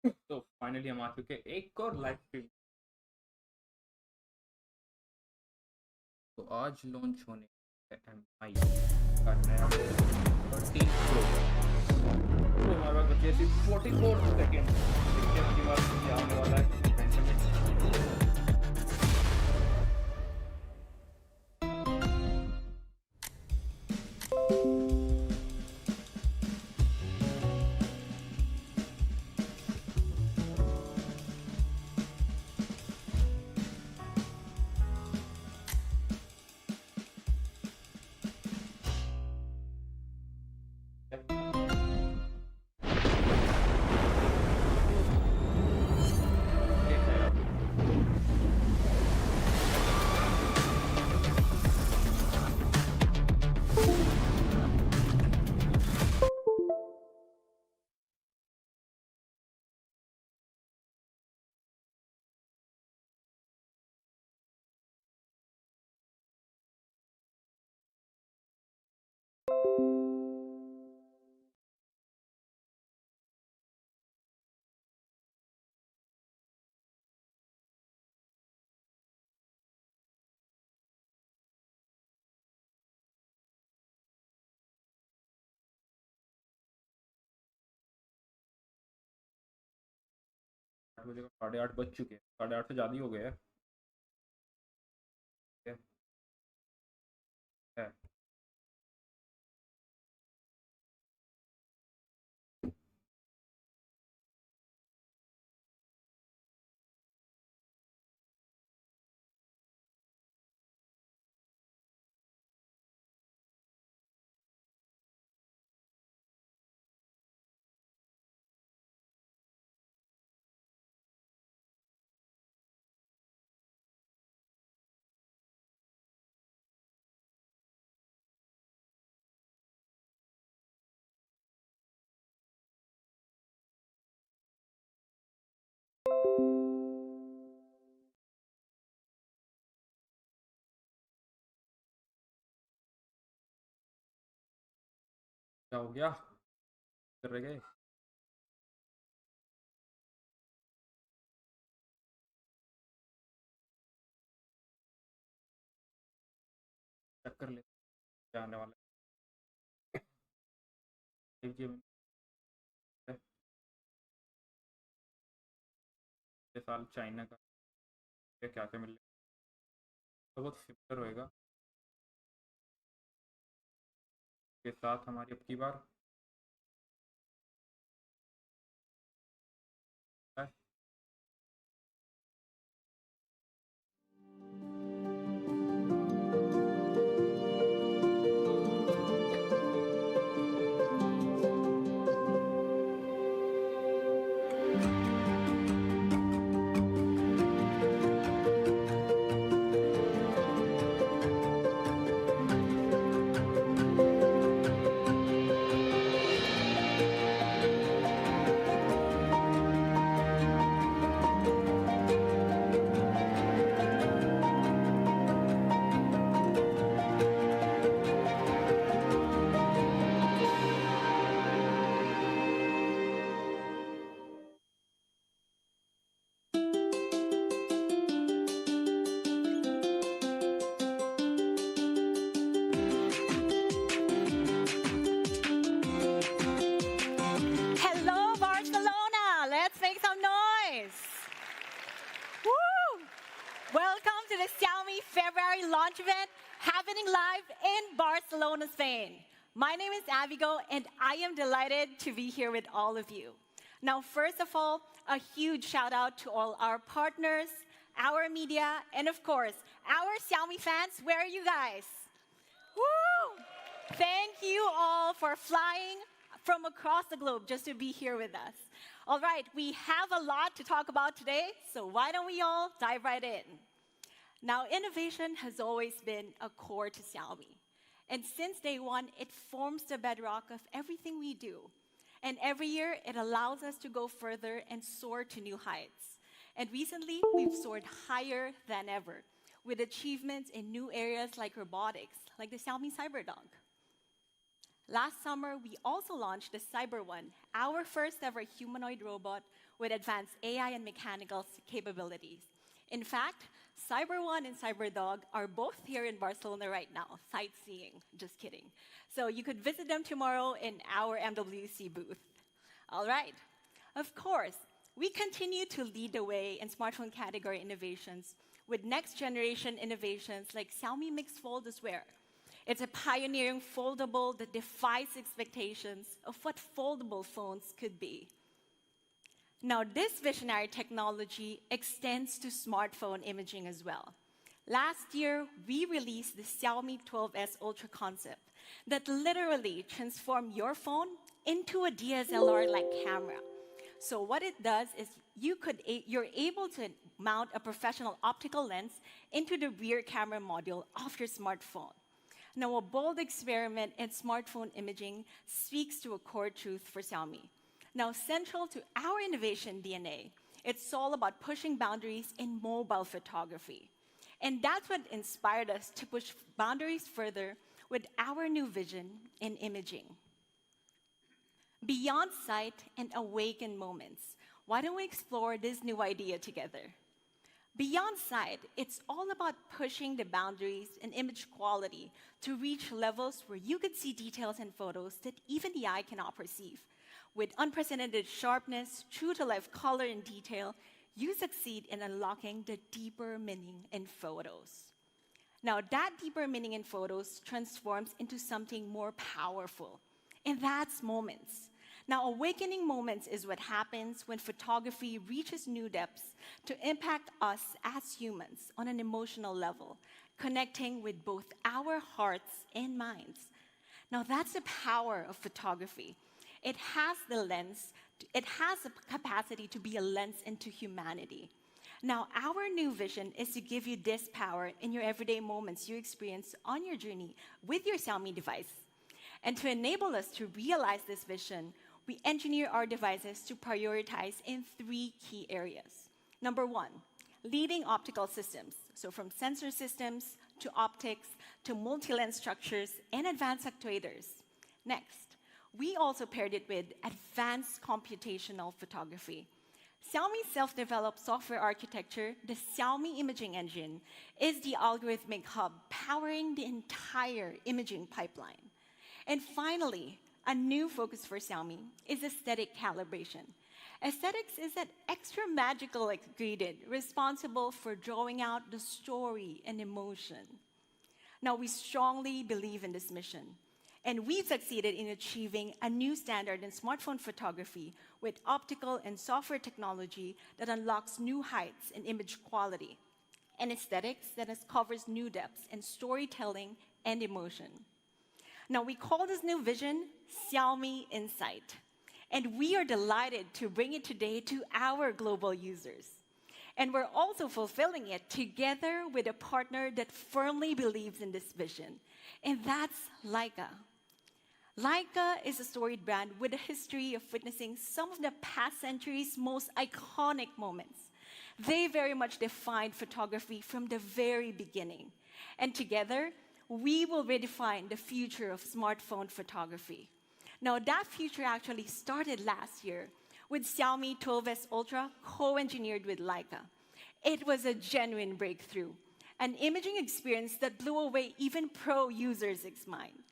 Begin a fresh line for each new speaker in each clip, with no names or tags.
तो फाइनली हम आ चुके हैं एक और लाइव स्ट्रीम। तो आज लॉन्च होने है MI का नया 13 प्रो। तो हमारे पास बचे सिर्फ 44 सेकेंड। देखते हैं अपनी बात क्या होने वाला है घंटे में। बजे 8:30 बज चुके हैं, 8:30 से ज़्यादा ही हो गए हैं। है। क्या हो गया? कर रहे गए? चक्कर ले जाने वाला है 5G में। ये साल चाइना का क्या क्या क्या मिल तो बहुत सिमिलर होएगा के साथ हमारी अब की बार है।
Hello, Barcelona! Let's make some noise! Woo! Welcome to the Xiaomi February launch event happening live in Barcelona, Spain. My name is Abigail, and I am delighted to be here with all of you. Now, first of all, a huge shout out to all our partners, our media, and of course, our Xiaomi fans. Where are you guys? Woo! Thank you all for flying from across the globe just to be here with us. All right, we have a lot to talk about today, so why don't we all dive right in? Now, innovation has always been a core to Xiaomi. And since day one, it forms the bedrock of everything we do. And every year, it allows us to go further and soar to new heights. And recently, we've soared higher than ever, with achievements in new areas like robotics, like the Xiaomi Cyberdog. Last summer, we also launched the Cyber One, our first ever humanoid robot with advanced AI and mechanical capabilities. In fact, Cyber One and Cyber Dog are both here in Barcelona right now, sightseeing. Just kidding. So you could visit them tomorrow in our MWC booth. All right. Of course, we continue to lead the way in smartphone category innovations with next-generation innovations like Xiaomi Mix Fold as well. It's a pioneering foldable that defies expectations of what foldable phones could be. Now, this visionary technology extends to smartphone imaging as well. Last year, we released the Xiaomi 12S Ultra concept that literally transformed your phone into a DSLR-like camera. So what it does is you're able to mount a professional optical lens into the rear camera module of your smartphone. Now, a bold experiment in smartphone imaging speaks to a core truth for Xiaomi. Now, central to our innovation DNA, it's all about pushing boundaries in mobile photography. And that's what inspired us to push boundaries further with our new vision in imaging. Beyond sight and awakened moments, why don't we explore this new idea together? Beyond sight, it's all about pushing the boundaries in image quality to reach levels where you could see details in photos that even the eye cannot perceive. With unprecedented sharpness, true-to-life color and detail, you succeed in unlocking the deeper meaning in photos. Now, that deeper meaning in photos transforms into something more powerful, and that's moments. Now, awakening moments is what happens when photography reaches new depths to impact us as humans on an emotional level, connecting with both our hearts and minds. Now, that's the power of photography. It has the capacity to be a lens into humanity. Now, our new vision is to give you this power in your everyday moments you experience on your journey with your Xiaomi device. And to enable us to realize this vision, we engineer our devices to prioritize in 3 key areas. Number 1, leading optical systems. So from sensor systems to optics to multi-lens structures and advanced actuators. Next, we also paired it with advanced computational photography. Xiaomi's self-developed software architecture, the Xiaomi Imaging Engine, is the algorithmic hub powering the entire imaging pipeline. And finally, a new focus for Xiaomi is aesthetic calibration. Aesthetics is that extra magical ingredient responsible for drawing out the story and emotion. Now, we strongly believe in this mission, and we've succeeded in achieving a new standard in smartphone photography with optical and software technology that unlocks new heights in image quality, and aesthetics that covers new depths in storytelling and emotion. Now, we call this new vision Xiaomi Insight, and we are delighted to bring it today to our global users. And we're also fulfilling it together with a partner that firmly believes in this vision, and that's Leica. Leica is a storied brand with a history of witnessing some of the past century's most iconic moments. They very much defined photography from the very beginning, and together, we will redefine the future of smartphone photography. Now, that future actually started last year with Xiaomi 12S Ultra co-engineered with Leica. It was a genuine breakthrough, an imaging experience that blew away even pro users' mind.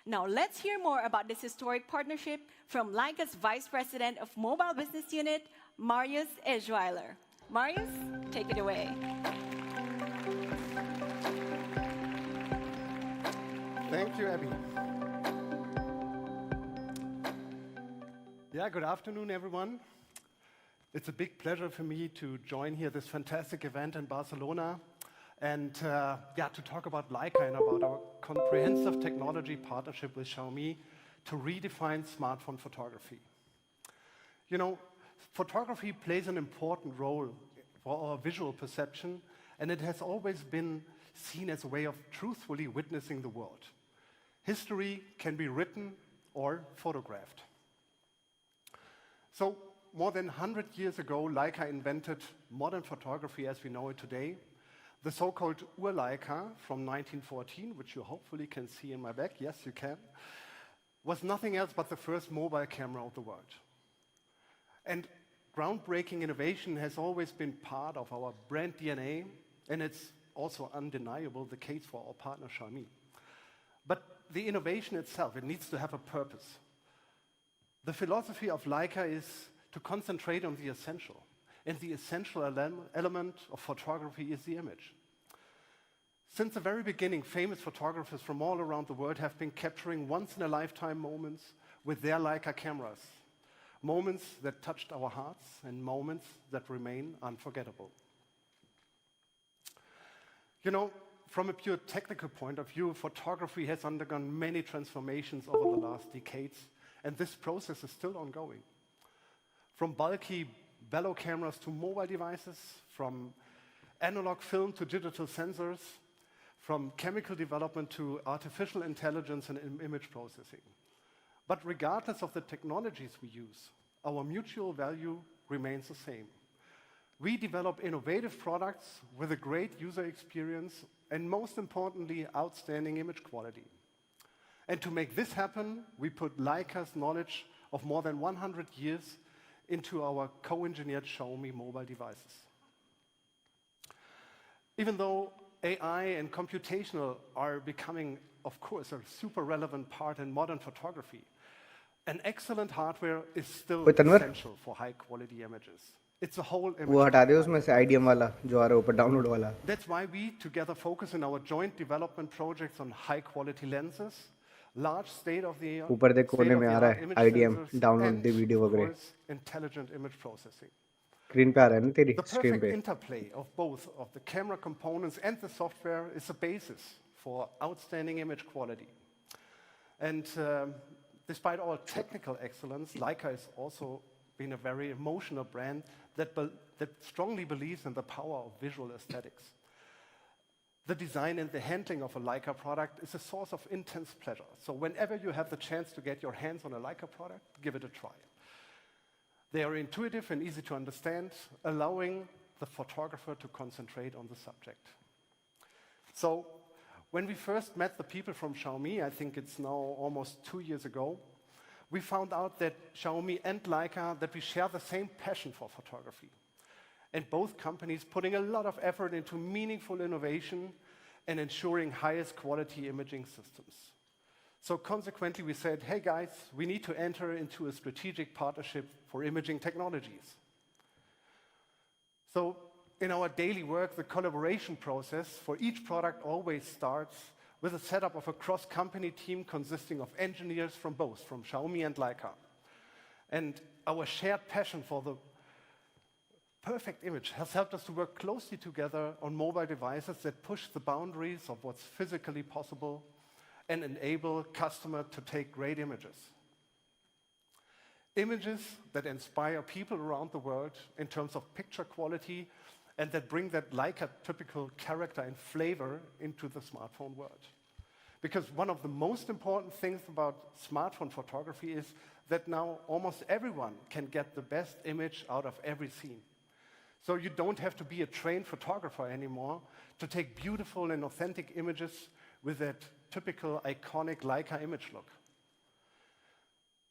Now, let's hear more about this historic partnership from Leica's Vice President of Mobile Business Unit, Marius Eschweiler. Marius, take it away.
Thank you, Abby. Yeah, good afternoon, everyone. It's a big pleasure for me to join here this fantastic event in Barcelona and to talk about Leica and about our comprehensive technology partnership with Xiaomi to redefine smartphone photography. You know, photography plays an important role for our visual perception, and it has always been seen as a way of truthfully witnessing the world. History can be written or photographed. So, more than 100 years ago, Leica invented modern photography as we know it today. The so-called Leica from 1914, which you hopefully can see in my back. Yes, you can. was nothing else but the first mobile camera of the world. And groundbreaking innovation has always been part of our brand DNA, and it's also undeniable the case for our partner Xiaomi. But the innovation itself, it needs to have a purpose. The philosophy of Leica is to concentrate on the essential. And the essential element of photography is the image. Since the very beginning, famous photographers from all around the world have been capturing once-in-a-lifetime moments with their Leica cameras. Moments that touched our hearts and moments that remain unforgettable. You know, from a pure technical point of view, photography has undergone many transformations over the last decades, and this process is still ongoing. From bulky bellow cameras to mobile devices, from analog film to digital sensors, from chemical development to artificial intelligence and image processing. But regardless of the technologies we use, our mutual value remains the same. We develop innovative products with a great user experience and, most importantly, outstanding image quality. And to make this happen, we put Leica's knowledge of more than 100 years into our co-engineered Xiaomi mobile devices. Even though AI and computational are becoming, of course, a super relevant part in modern photography, an excellent hardware is still essential for high-quality images. It's a whole image.
वो हटा दे उसमें से IDM वाला जो आ रहा है ऊपर download वाला.
That's why we together focus in our joint development projects on high-quality lenses, large state-of-the-art
ऊपर देख कोने में आ रहा है
image
IDM
sensors,
download
and,
the video
of
वगैरह.
course, intelligent image processing.
Screen पे आ रहा है ना तेरी
The
स्क्रीन
perfect
पे.
interplay of both of the camera components and the software is the basis for outstanding image quality. And despite all technical excellence, Leica has also been a very emotional brand that strongly believes in the power of visual aesthetics. The design and the handling of a Leica product is a source of intense pleasure. So whenever you have the chance to get your hands on a Leica product, give it a try. They are intuitive and easy to understand, allowing the photographer to concentrate on the subject. So when we first met the people from Xiaomi, I think it's now almost 2 years ago, we found out that Xiaomi and Leica, that we share the same passion for photography. And both companies putting a lot of effort into meaningful innovation and ensuring highest quality imaging systems. So consequently, we said, hey guys, we need to enter into a strategic partnership for imaging technologies. So in our daily work, the collaboration process for each product always starts with a setup of a cross-company team consisting of engineers from both, from Xiaomi and Leica. And our shared passion for the perfect image has helped us to work closely together on mobile devices that push the boundaries of what's physically possible and enable customers to take great images. Images that inspire people around the world in terms of picture quality and that bring that Leica typical character and flavor into the smartphone world. Because one of the most important things about smartphone photography is that now almost everyone can get the best image out of every scene. So you don't have to be a trained photographer anymore to take beautiful and authentic images with that typical iconic Leica image look.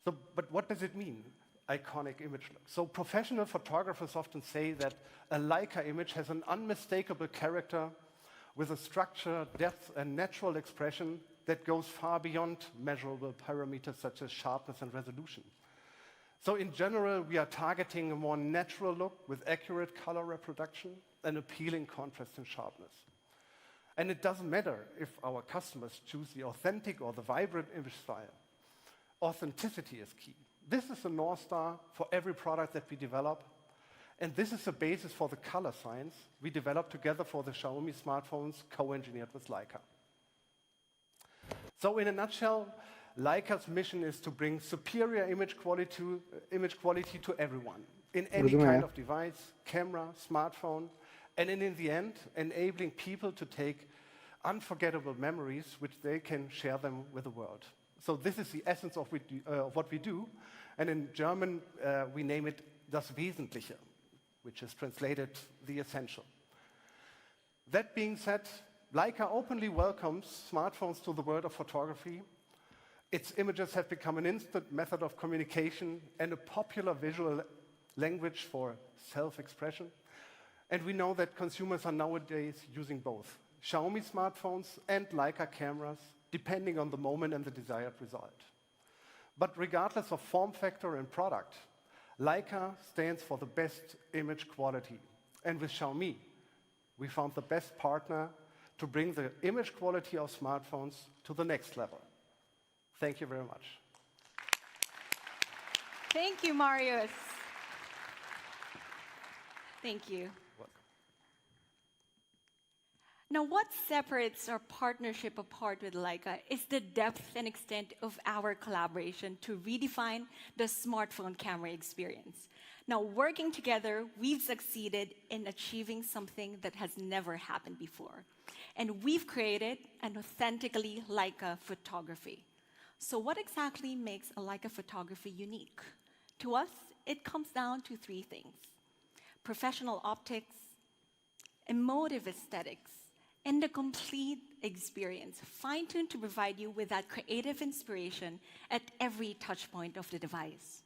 So, but what does it mean, iconic image look? So professional photographers often say that a Leica image has an unmistakable character with a structure, depth, and natural expression that goes far beyond measurable parameters such as sharpness and resolution. So in general, we are targeting a more natural look with accurate color reproduction and appealing contrast and sharpness. And it doesn't matter if our customers choose the authentic or the vibrant image style. Authenticity is key. This is the North Star for every product that we develop. And this is the basis for the color science we developed together for the Xiaomi smartphones co-engineered with Leica. So in a nutshell, Leica's mission is to bring superior image quality to everyone in any kind of device, camera, smartphone, and in the end, enabling people to take unforgettable memories which they can share them with the world. So this is the essence of what we do, and in German we name it das Wesentliche, which is translated the essential. That being said, Leica openly welcomes smartphones to the world of photography, Its images have become an instant method of communication and a popular visual language for self-expression. And we know that consumers are nowadays using both Xiaomi smartphones and Leica cameras, depending on the moment and the desired result. But regardless of form factor and product, Leica stands for the best image quality. And with Xiaomi, we found the best partner to bring the image quality of smartphones to the next level. Thank you very much.
Thank you, Marius. Thank you.
Welcome.
Now, what separates our partnership apart with Leica is the depth and extent of our collaboration to redefine the smartphone camera experience. Now, working together, we've succeeded in achieving something that has never happened before. And we've created an authentically Leica photography. So what exactly makes a Leica photography unique? To us, it comes down to three things: professional optics, emotive aesthetics, and a complete experience, fine-tuned to provide you with that creative inspiration at every touch point of the device.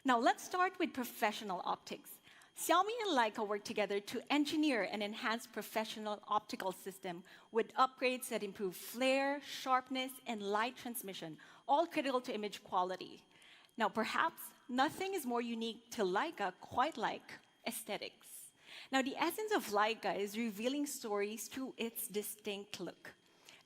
Now, let's start with professional optics. Xiaomi and Leica work together to engineer and enhance professional optical system with upgrades that improve flare, sharpness, and light transmission, all critical to image quality. Now, perhaps nothing is more unique to Leica quite like aesthetics. Now, the essence of Leica is revealing stories through its distinct look.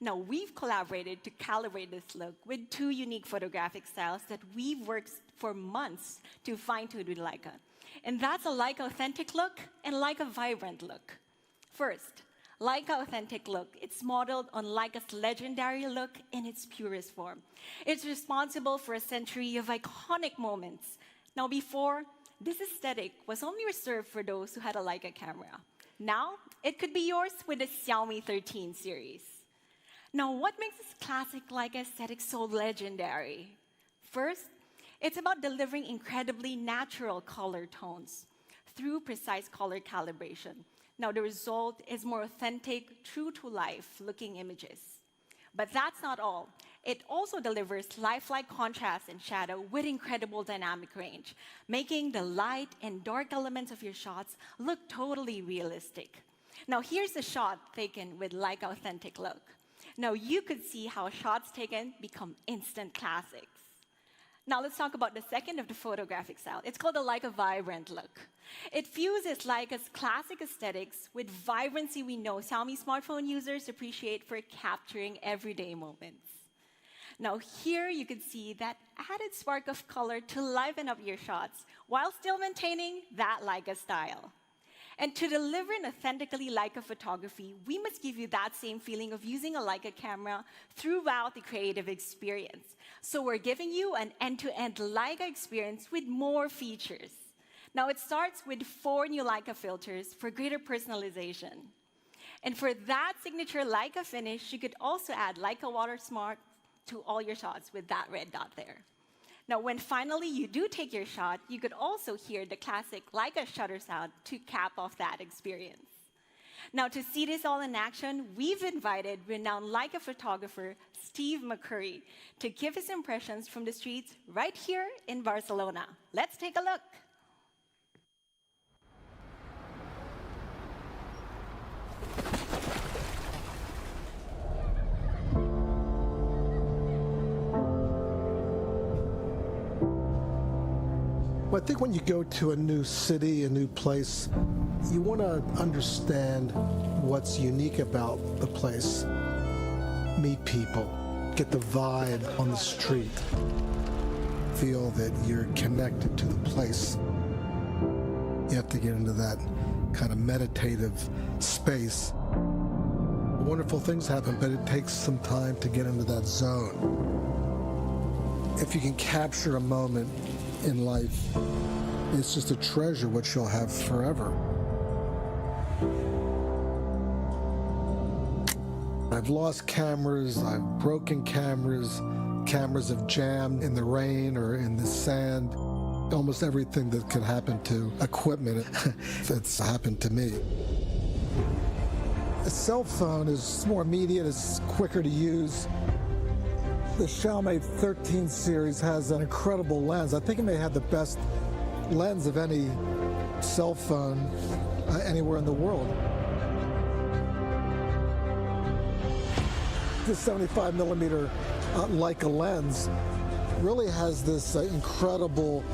Now, we've collaborated to calibrate this look with two unique photographic styles that we've worked for months to fine-tune with Leica. And that's a Leica authentic look and Leica vibrant look. First, Leica authentic look. It's modeled on Leica's legendary look in its purest form. It's responsible for a century of iconic moments. Now, before, this aesthetic was only reserved for those who had a Leica camera. Now, it could be yours with the Xiaomi 13 series. Now, what makes this classic Leica aesthetic so legendary? First, it's about delivering incredibly natural color tones through precise color calibration. Now, the result is more authentic, true-to-life looking images. But that's not all. It also delivers lifelike contrast and shadow with incredible dynamic range, making the light and dark elements of your shots look totally realistic. Now, here's a shot taken with Leica authentic look. Now, you could see how shots taken become instant classics. Now, let's talk about the second of the photographic style. It's called the Leica vibrant look. It fuses Leica's classic aesthetics with vibrancy we know Xiaomi smartphone users appreciate for capturing everyday moments. Now, here you can see that added spark of color to liven up your shots while still maintaining that Leica style. And to deliver an authentically Leica photography, we must give you that same feeling of using a Leica camera throughout the creative experience. So we're giving you an end-to-end Leica experience with more features. Now, it starts with 4 new Leica filters for greater personalization. And for that signature Leica finish, you could also add Leica watermark to all your shots with that red dot there. Now, when finally you do take your shot, you could also hear the classic Leica shutter sound to cap off that experience. Now, to see this all in action, we've invited renowned Leica photographer Steve McCurry to give his impressions from the streets right here in Barcelona. Let's take a look.
Well, I think when you go to a new city, a new place, you want to understand what's unique about the place. Meet people, get the vibe on the street, feel that you're connected to the place. You have to get into that kind of meditative space. Wonderful things happen, but it takes some time to get into that zone. If you can capture a moment in life, it's just a treasure which you'll have forever. I've lost cameras, I've broken cameras, cameras have jammed in the rain or in the sand. Almost everything that could happen to equipment, it's happened to me. A cell phone is more immediate, it's quicker to use. The Xiaomi 13 series has an incredible lens. I think it may have the best lens of any cell phone anywhere in the world. The 75 millimeter Leica lens really has this incredible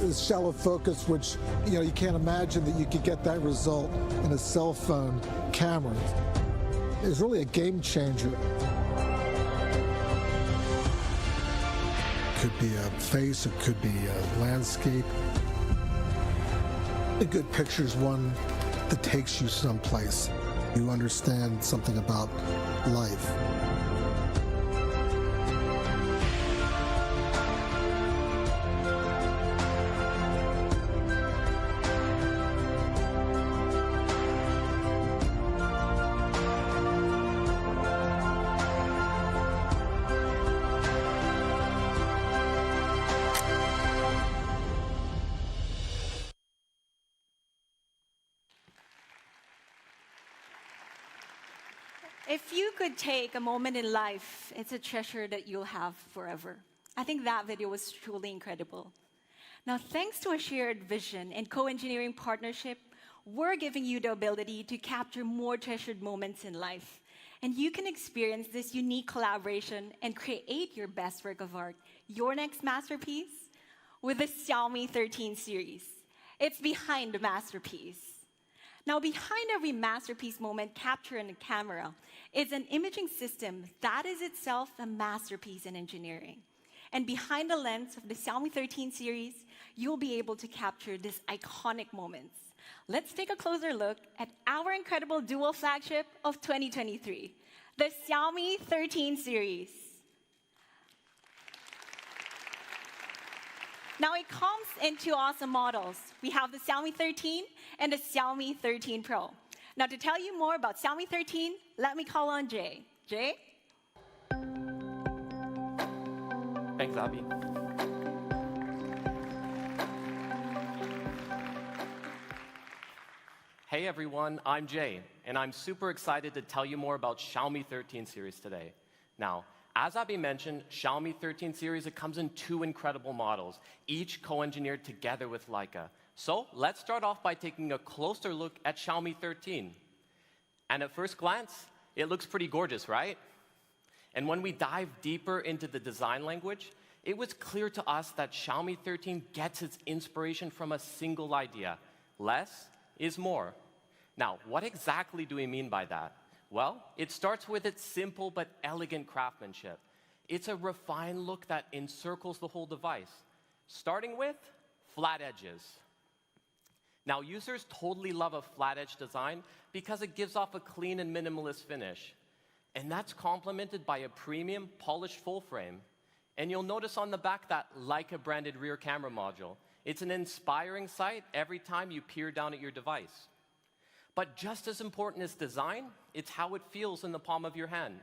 this shallow focus, which you can't imagine that you could get that result in a cell phone camera. It's really a game changer. Could be a face, it could be a landscape. A good picture is one that takes you someplace. You understand something about life.
If you could take a moment in life, it's a treasure that you'll have forever. I think that video was truly incredible. Now, thanks to a shared vision and co-engineering partnership, we're giving you the ability to capture more treasured moments in life. And you can experience this unique collaboration and create your best work of art, your next masterpiece, with the Xiaomi 13 series. It's behind the masterpiece. Now, behind every masterpiece moment captured in a camera is an imaging system that is itself a masterpiece in engineering. And behind the lens of the Xiaomi 13 series, you'll be able to capture these iconic moments. Let's take a closer look at our incredible dual flagship of 2023, the Xiaomi 13 series. Now, it comes in two awesome models. We have the Xiaomi 13 and the Xiaomi 13 Pro. Now, to tell you more about Xiaomi 13, let me call on Jay. Jay?
Thanks, Abby. Hey everyone, I'm Jay, and I'm super excited to tell you more about Xiaomi 13 series today. Now, as Abby mentioned, Xiaomi 13 series, it comes in two incredible models, each co-engineered together with Leica. So let's start off by taking a closer look at Xiaomi 13. And at first glance, it looks pretty gorgeous, right? And when we dive deeper into the design language, it was clear to us that Xiaomi 13 gets its inspiration from a single idea: less is more. Now, what exactly do we mean by that? Well, it starts with its simple but elegant craftsmanship. It's a refined look that encircles the whole device, starting with flat edges. Now, users totally love a flat edge design because it gives off a clean and minimalist finish. And that's complemented by a premium polished full frame. And you'll notice on the back that Leica branded rear camera module. It's an inspiring sight every time you peer down at your device. But just as important as design, it's how it feels in the palm of your hand.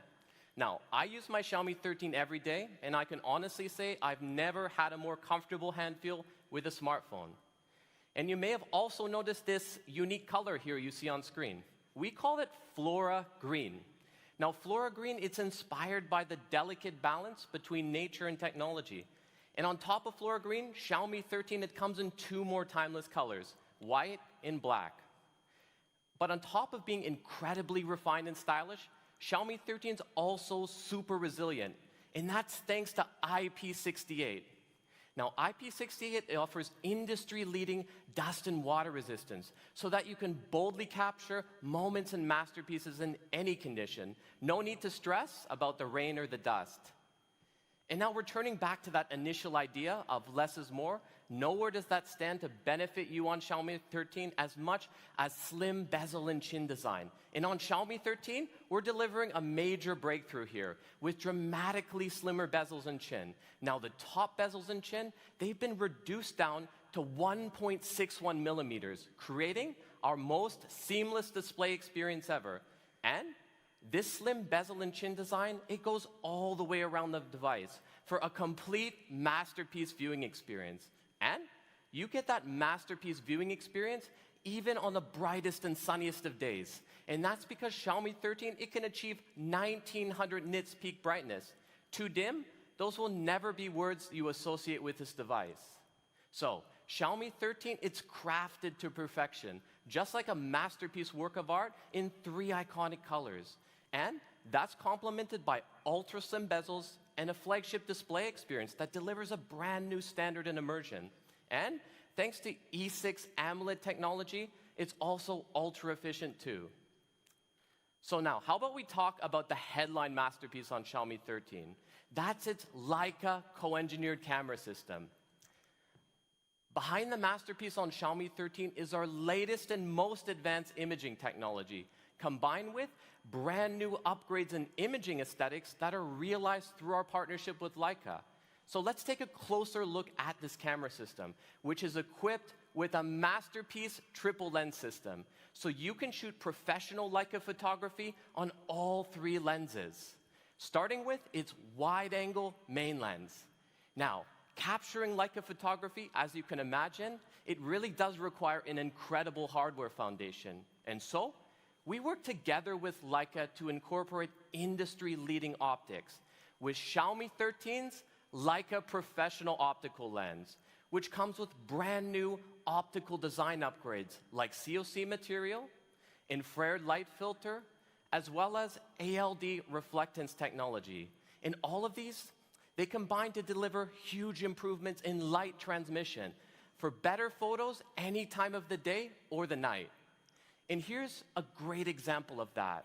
Now, I use my Xiaomi 13 every day, and I can honestly say I've never had a more comfortable hand feel with a smartphone. And you may have also noticed this unique color here you see on screen. We call it Flora Green. Now, Flora Green, it's inspired by the delicate balance between nature and technology. And on top of Flora Green, Xiaomi 13, it comes in two more timeless colors, white and black. But on top of being incredibly refined and stylish, Xiaomi 13 is also super resilient, and that's thanks to IP68. Now, IP68 offers industry-leading dust and water resistance so that you can boldly capture moments and masterpieces in any condition. No need to stress about the rain or the dust. And now returning back to that initial idea of less is more, nowhere does that stand to benefit you on Xiaomi 13 as much as slim bezel and chin design. And on Xiaomi 13, we're delivering a major breakthrough here with dramatically slimmer bezels and chin. Now, the top bezels and chin, they've been reduced down to 1.61 millimeters, creating our most seamless display experience ever. And this slim bezel and chin design, it goes all the way around the device for a complete masterpiece viewing experience. And you get that masterpiece viewing experience even on the brightest and sunniest of days. And that's because Xiaomi 13, it can achieve 1900 nits peak brightness, Too dim, those will never be words you associate with this device. So, Xiaomi 13, it's crafted to perfection, just like a masterpiece work of art in 3 iconic colors. And that's complemented by ultra-slim bezels and a flagship display experience that delivers a brand new standard in immersion. And thanks to E6 AMOLED technology, it's also ultra-efficient too. So now, how about we talk about the headline masterpiece on Xiaomi 13? That's its Leica co-engineered camera system. Behind the masterpiece on Xiaomi 13 is our latest and most advanced imaging technology, combined with brand new upgrades in imaging aesthetics that are realized through our partnership with Leica. So let's take a closer look at this camera system, which is equipped with a masterpiece triple lens system. So you can shoot professional Leica photography on all 3 lenses, starting with its wide-angle main lens. Now, capturing Leica photography, as you can imagine, it really does require an incredible hardware foundation. And so, we work together with Leica to incorporate industry-leading optics with Xiaomi 13's Leica Professional Optical Lens, which comes with brand new optical design upgrades like COC material, infrared light filter, as well as ALD reflectance technology. And all of these, they combine to deliver huge improvements in light transmission for better photos any time of the day or the night. And here's a great example of that.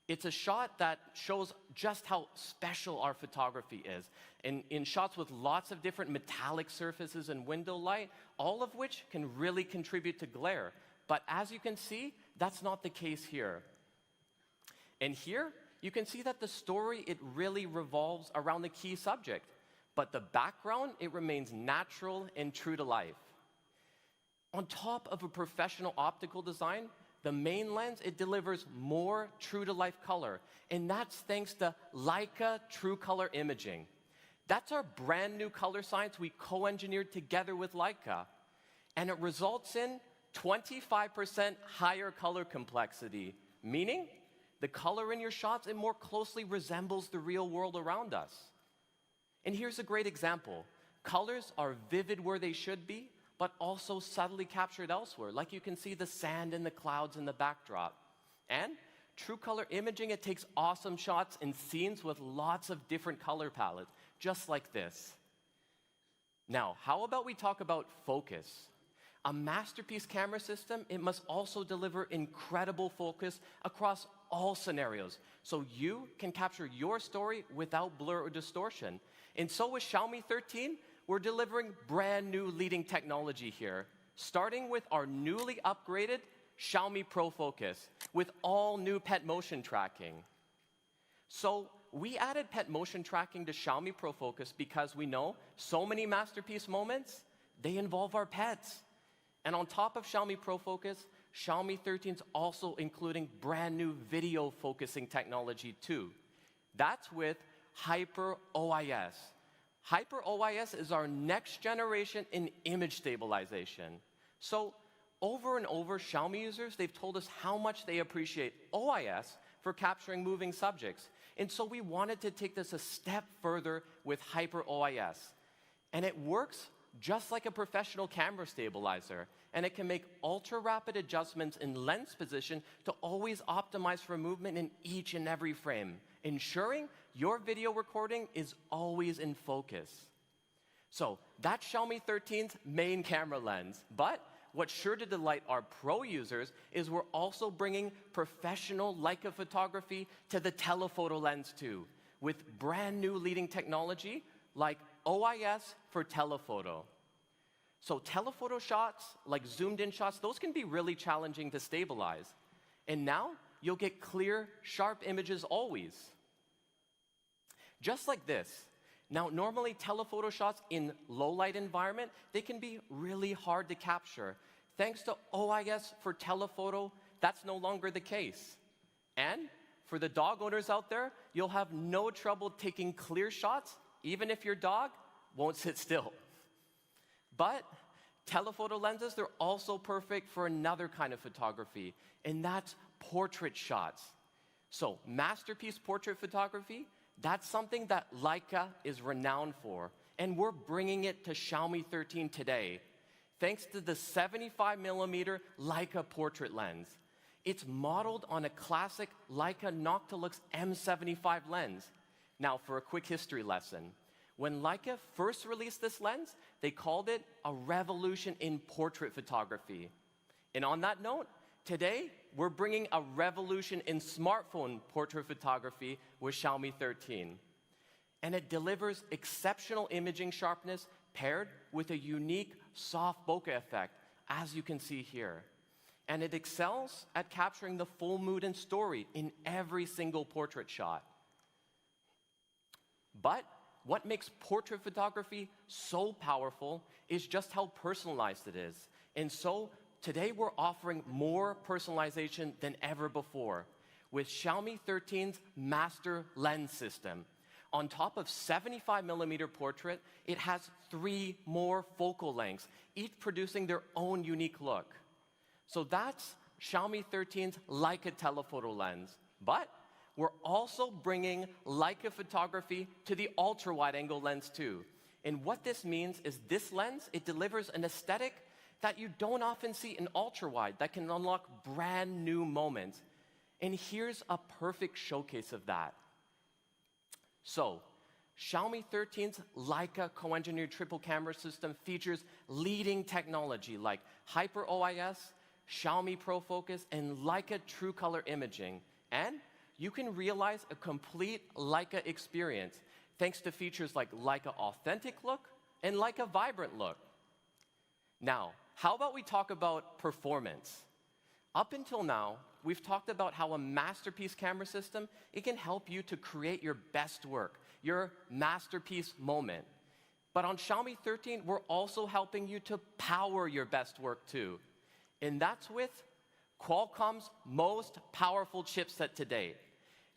It's a shot that shows just how special our photography is. In shots with lots of different metallic surfaces and window light, all of which can really contribute to glare. But as you can see, that's not the case here. And here, you can see that the story, it really revolves around the key subject. But the background, it remains natural and true to life. On top of a professional optical design, the main lens, it delivers more true-to-life color, and that's thanks to Leica True Color Imaging. That's our brand new color science we co-engineered together with Leica, and it results in 25% higher color complexity, meaning the color in your shots, it more closely resembles the real world around us. And here's a great example. Colors are vivid where they should be, but also subtly captured elsewhere, like you can see the sand and the clouds in the backdrop. And True Color Imaging, it takes awesome shots in scenes with lots of different color palettes, just like this. Now, how about we talk about focus? A masterpiece camera system, it must also deliver incredible focus across all scenarios, so you can capture your story without blur or distortion. And so with Xiaomi 13, we're delivering brand new leading technology here, starting with our newly upgraded Xiaomi Pro Focus with all new pet motion tracking. So we added pet motion tracking to Xiaomi Pro Focus because we know so many masterpiece moments, they involve our pets. And on top of Xiaomi Pro Focus, Xiaomi 13 is also including brand new video focusing technology too. That's with Hyper OIS. Hyper OIS is our next generation in image stabilization. So over and over, Xiaomi users, they've told us how much they appreciate OIS for capturing moving subjects. And so we wanted to take this a step further with Hyper OIS. And it works just like a professional camera stabilizer. And it can make ultra-rapid adjustments in lens position to always optimize for movement in each and every frame, ensuring your video recording is always in focus. So that's Xiaomi 13's main camera lens. But what's sure to delight our pro users is we're also bringing professional Leica photography to the telephoto lens too, with brand new leading technology like OIS for telephoto. So telephoto shots, like zoomed in shots, those can be really challenging to stabilize. And now you'll get clear, sharp images always. Just like this. Now, normally telephoto shots in low light environment, they can be really hard to capture. Thanks to OIS for telephoto, that's no longer the case. And for the dog owners out there, you'll have no trouble taking clear shots, even if your dog won't sit still. But telephoto lenses, they're also perfect for another kind of photography, and that's portrait shots. So masterpiece portrait photography, That's something that Leica is renowned for, and we're bringing it to Xiaomi 13 today, thanks to the 75mm Leica portrait lens. It's modeled on a classic Leica Noctilux M75 lens. Now, for a quick history lesson, when Leica first released this lens, they called it a revolution in portrait photography. And on that note, today, we're bringing a revolution in smartphone portrait photography with Xiaomi 13. And it delivers exceptional imaging sharpness paired with a unique soft bokeh effect, as you can see here. And it excels at capturing the full mood and story in every single portrait shot. But what makes portrait photography so powerful is just how personalized it is. And so today we're offering more personalization than ever before with Xiaomi 13's master lens system. On top of 75mm portrait, it has 3 more focal lengths, each producing their own unique look. So that's Xiaomi 13's Leica telephoto lens. But we're also bringing Leica photography to the ultra-wide-angle lens too. And what this means is this lens, it delivers an aesthetic that you don't often see in ultra-wide that can unlock brand new moments. And here's a perfect showcase of that. So, Xiaomi 13's Leica co-engineered triple camera system features leading technology like Hyper OIS, Xiaomi Pro Focus, and Leica True Color imaging. And you can realize a complete Leica experience thanks to features like Leica Authentic Look and Leica Vibrant Look. Now, how about we talk about performance? Up until now, we've talked about how a masterpiece camera system, it can help you to create your best work, your masterpiece moment. But on Xiaomi 13, we're also helping you to power your best work too. And that's with Qualcomm's most powerful chipset to date.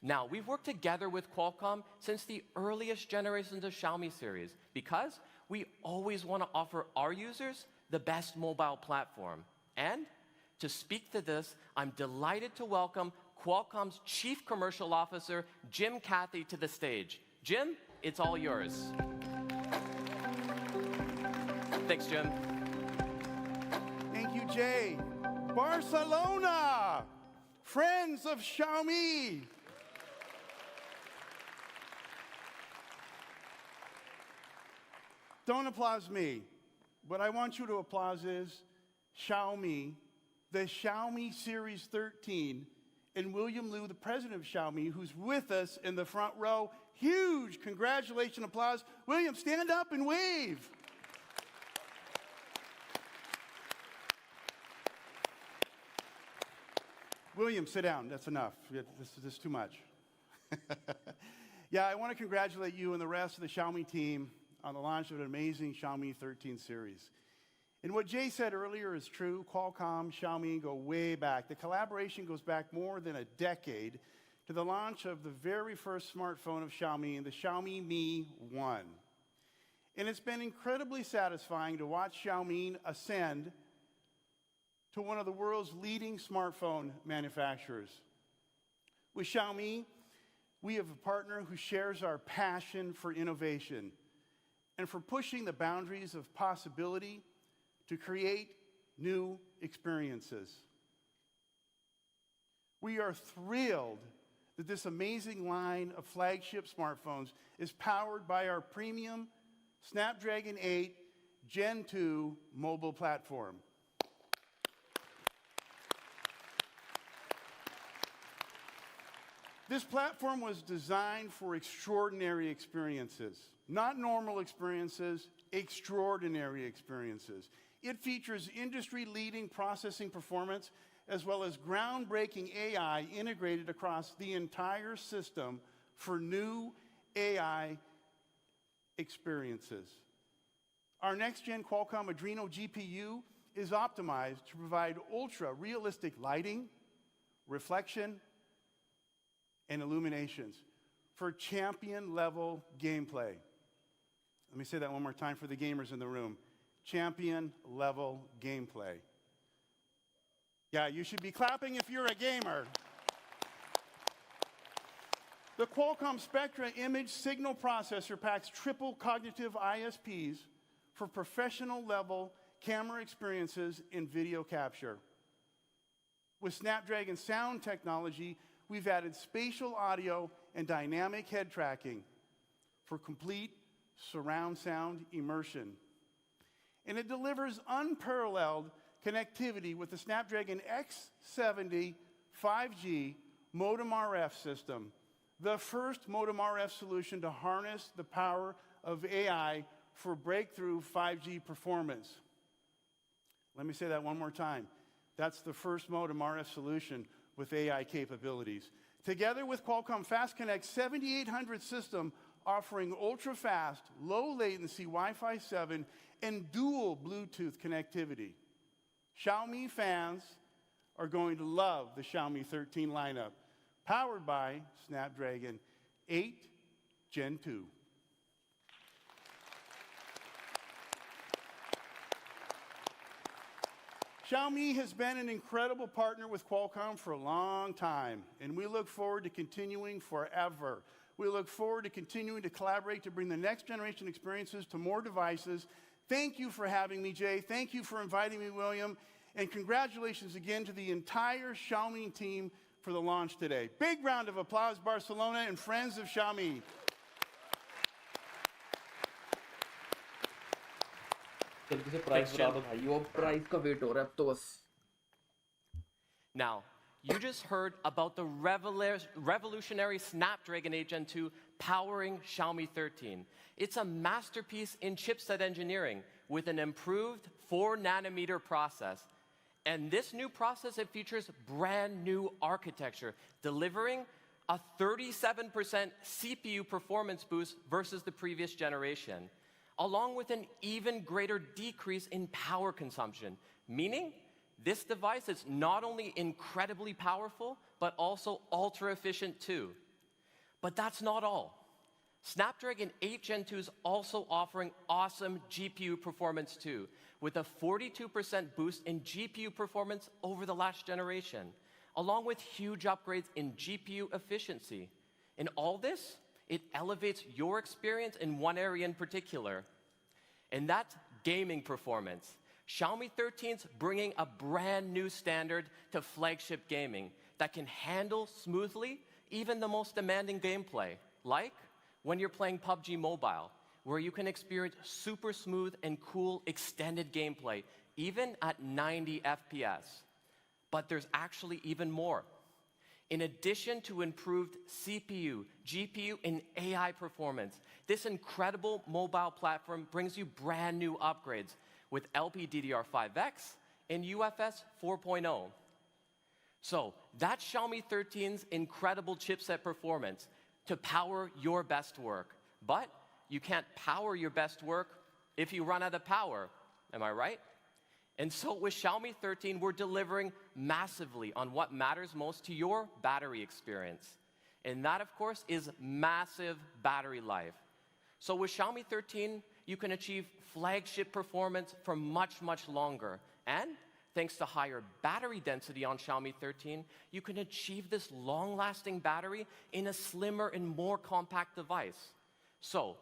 Now, we've worked together with Qualcomm since the earliest generations of Xiaomi series because we always want to offer our users the best mobile platform. And to speak to this, I'm delighted to welcome Qualcomm's Chief Commercial Officer, Jim Cathy, to the stage. Jim, it's all yours. Thanks, Jim.
Thank you, Jay. Barcelona, friends of Xiaomi. Don't applause me. What I want you to applause is Xiaomi, the Xiaomi Series 13, and William Liu, the president of Xiaomi, who's with us in the front row. Huge congratulations, applause. William, stand up and wave. William, sit down. That's enough. This is too much. Yeah, I want to congratulate you and the rest of the Xiaomi team on the launch of an amazing Xiaomi 13 series. And what Jay said earlier is true. Qualcomm, Xiaomi go way back. The collaboration goes back more than a decade to the launch of the very first smartphone of Xiaomi, the Xiaomi Mi 1. And it's been incredibly satisfying to watch Xiaomi ascend to one of the world's leading smartphone manufacturers. With Xiaomi, we have a partner who shares our passion for innovation and for pushing the boundaries of possibility to create new experiences. We are thrilled that this amazing line of flagship smartphones is powered by our premium Snapdragon 8 Gen 2 mobile platform. This platform was designed for extraordinary experiences. Not normal experiences, extraordinary experiences. It features industry-leading processing performance as well as groundbreaking AI integrated across the entire system for new AI experiences. Our next-gen Qualcomm Adreno GPU is optimized to provide ultra-realistic lighting, reflection, and illuminations for champion-level gameplay. Let me say that one more time for the gamers in the room. Champion-level gameplay. Yeah, you should be clapping if you're a gamer. The Qualcomm Spectra image signal processor packs triple cognitive ISPs for professional level camera experiences in video capture. With Snapdragon sound technology, we've added spatial audio and dynamic head tracking for complete surround sound immersion. And it delivers unparalleled connectivity with the Snapdragon X70 5G modem RF system, the first modem RF solution to harness the power of AI for breakthrough 5G performance. Let me say that one more time. That's the first modem RF solution with AI capabilities. Together with Qualcomm Fast Connect 7800 system offering ultra-fast, low-latency Wi-Fi 7 and dual Bluetooth connectivity. Xiaomi fans are going to love the Xiaomi 13 lineup, powered by Snapdragon 8 Gen 2. Xiaomi has been an incredible partner with Qualcomm for a long time, and we look forward to continuing forever. We look forward to continuing to collaborate to bring the next generation experiences to more devices. Thank you for having me, Jay. Thank you for inviting me, William. And congratulations again to the entire Xiaomi team for the launch today. Big round of applause, Barcelona and friends of Xiaomi.
जल्दी से price बता दो भाई, वो price का wait हो रहा है अब तो बस.
Now, you just heard about the revolutionary Snapdragon 8 Gen 2 powering Xiaomi 13. It's a masterpiece in chipset engineering with an improved 4-nanometer process. And this new process, it features brand new architecture, delivering a 37% CPU performance boost versus the previous generation, along with an even greater decrease in power consumption, meaning this device is not only incredibly powerful, but also ultra efficient too. But that's not all. Snapdragon 8 Gen 2 is also offering awesome GPU performance too, with a 42% boost in GPU performance over the last generation, along with huge upgrades in GPU efficiency. In all this, it elevates your experience in one area in particular, and that's gaming performance. Xiaomi 13's bringing a brand new standard to flagship gaming that can handle smoothly even the most demanding gameplay, like when you're playing PUBG Mobile, where you can experience super smooth and cool extended gameplay, even at 90 FPS. But there's actually even more. In addition to improved CPU, GPU, and AI performance, this incredible mobile platform brings you brand new upgrades with LPDDR5X and UFS 4.0. So that's Xiaomi 13's incredible chipset performance to power your best work. But you can't power your best work if you run out of power. Am I right? And so with Xiaomi 13, we're delivering massively on what matters most to your battery experience. And that, of course, is massive battery life. So with Xiaomi 13, you can achieve flagship performance for much, much longer. And thanks to higher battery density on Xiaomi 13, you can achieve this long-lasting battery in a slimmer and more compact device. So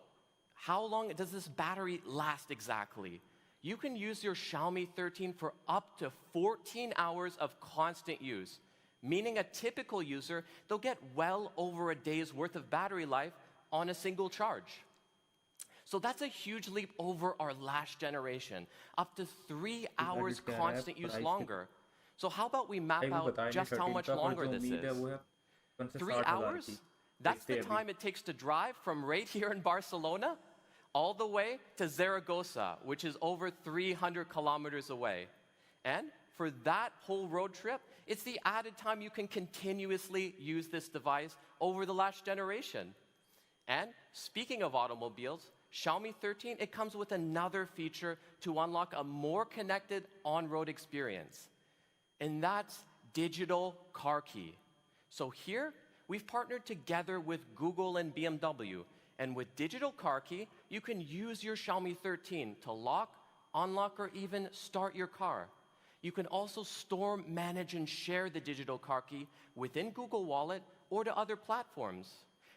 how long does this battery last exactly? You can use your Xiaomi 13 for up to 14 hours of constant use, meaning a typical user, they'll get well over a day's worth of battery life on a single charge. So that's a huge leap over our last generation, up to 3 hours constant use longer. So how about we map out just how much longer this is? 3 hours? That's the time it takes to drive from right here in Barcelona all the way to Zaragoza, which is over 300 kilometers away. And for that whole road trip, it's the added time you can continuously use this device over the last generation. And speaking of automobiles, Xiaomi 13, it comes with another feature to unlock a more connected on-road experience. And that's digital car key. So here, we've partnered together with Google and BMW. And with digital car key, you can use your Xiaomi 13 to lock, unlock, or even start your car. You can also store, manage, and share the digital car key within Google Wallet or to other platforms.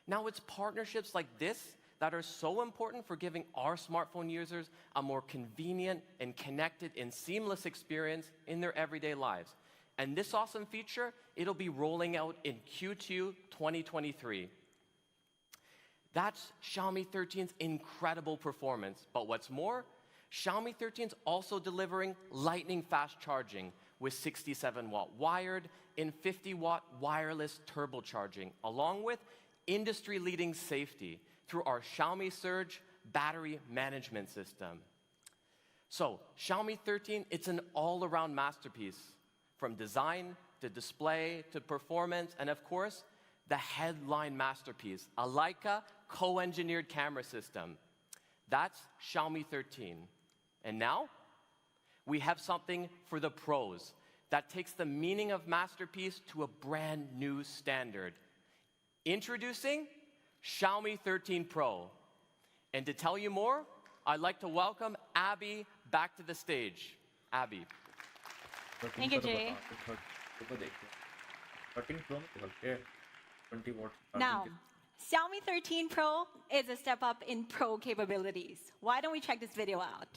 Now, it's partnerships like this that are so important for giving our smartphone users a more convenient and connected and seamless experience in their everyday lives. And this awesome feature, it'll be rolling out in Q2 2023. That's Xiaomi 13's incredible performance. But what's more, Xiaomi 13's also delivering lightning fast charging with 67-watt wired and 50-watt wireless turbocharging, along with industry-leading safety through our Xiaomi Surge battery management system. So, Xiaomi 13, it's an all-around masterpiece, from design to display to performance, and of course, the headline masterpiece, a Leica co-engineered camera system. That's Xiaomi 13. And now, we have something for the pros that takes the meaning of masterpiece to a brand new standard. Introducing Xiaomi 13 Pro. And to tell you more, I'd like to welcome Abby back to the stage. Abby.
Thank you, Jay.
13 Pro में चलते हैं 20 watts
Now, Xiaomi 13 Pro is a step up in Pro capabilities. Why don't we check this video out?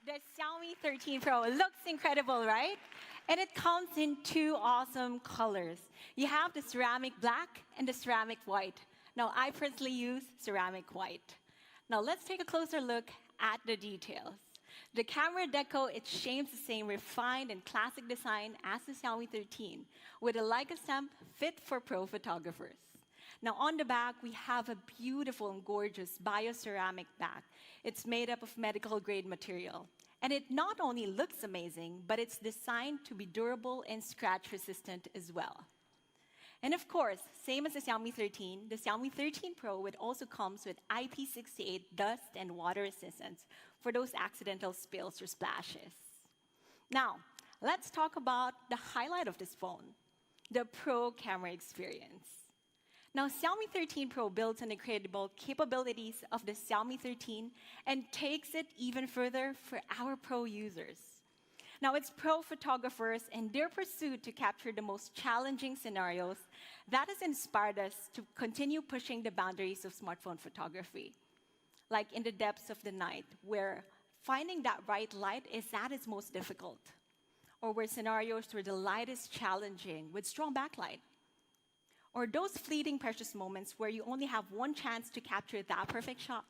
The Xiaomi 13 Pro looks incredible, right? And it comes in two awesome colors. You have the ceramic black and the ceramic white. Now, I personally use ceramic white. Now, let's take a closer look at the details. The camera deco, it shames the same refined and classic design as the Xiaomi 13, with a Leica stamp fit for pro photographers. Now, on the back, we have a beautiful and gorgeous bioceramic back. It's made up of medical-grade material. And it not only looks amazing, but it's designed to be durable and scratch-resistant as well. And of course, same as the Xiaomi 13, the Xiaomi 13 Pro also comes with IP68 dust and water resistance for those accidental spills or splashes. Now, let's talk about the highlight of this phone, the Pro camera experience. Now, Xiaomi 13 Pro builds on the incredible capabilities of the Xiaomi 13 and takes it even further for our Pro users. Now, it's Pro photographers and their pursuit to capture the most challenging scenarios that has inspired us to continue pushing the boundaries of smartphone photography. Like in the depths of the night, where finding that right light is at its most difficult. Or where scenarios where the light is challenging with strong backlight. Or those fleeting precious moments where you only have one chance to capture that perfect shot.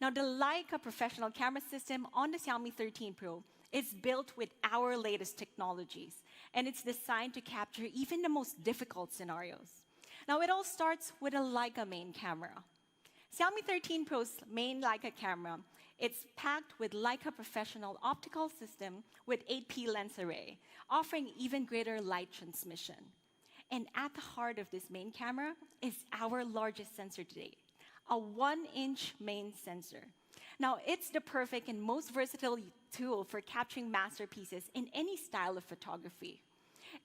Now, the Leica professional camera system on the Xiaomi 13 Pro is built with our latest technologies, and it's designed to capture even the most difficult scenarios. Now, it all starts with a Leica main camera. Xiaomi 13 Pro's main Leica camera, it's packed with Leica professional optical system with 8P lens array, offering even greater light transmission. And at the heart of this main camera is our largest sensor to date, a 1-inch main sensor. Now, it's the perfect and most versatile tool for capturing masterpieces in any style of photography.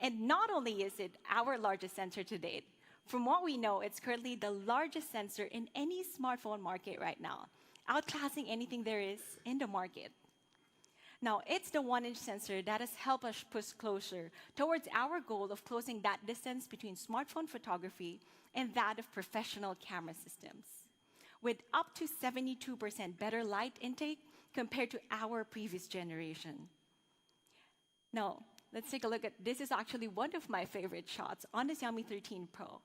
And not only is it our largest sensor to date, from what we know, it's currently the largest sensor in any smartphone market right now, outclassing anything there is in the market. Now, it's the 1-inch sensor that has helped us push closer towards our goal of closing that distance between smartphone photography and that of professional camera systems, with up to 72% better light intake compared to our previous generation. Now, let's take a look at, this is actually one of my favorite shots on the Xiaomi 13 Pro.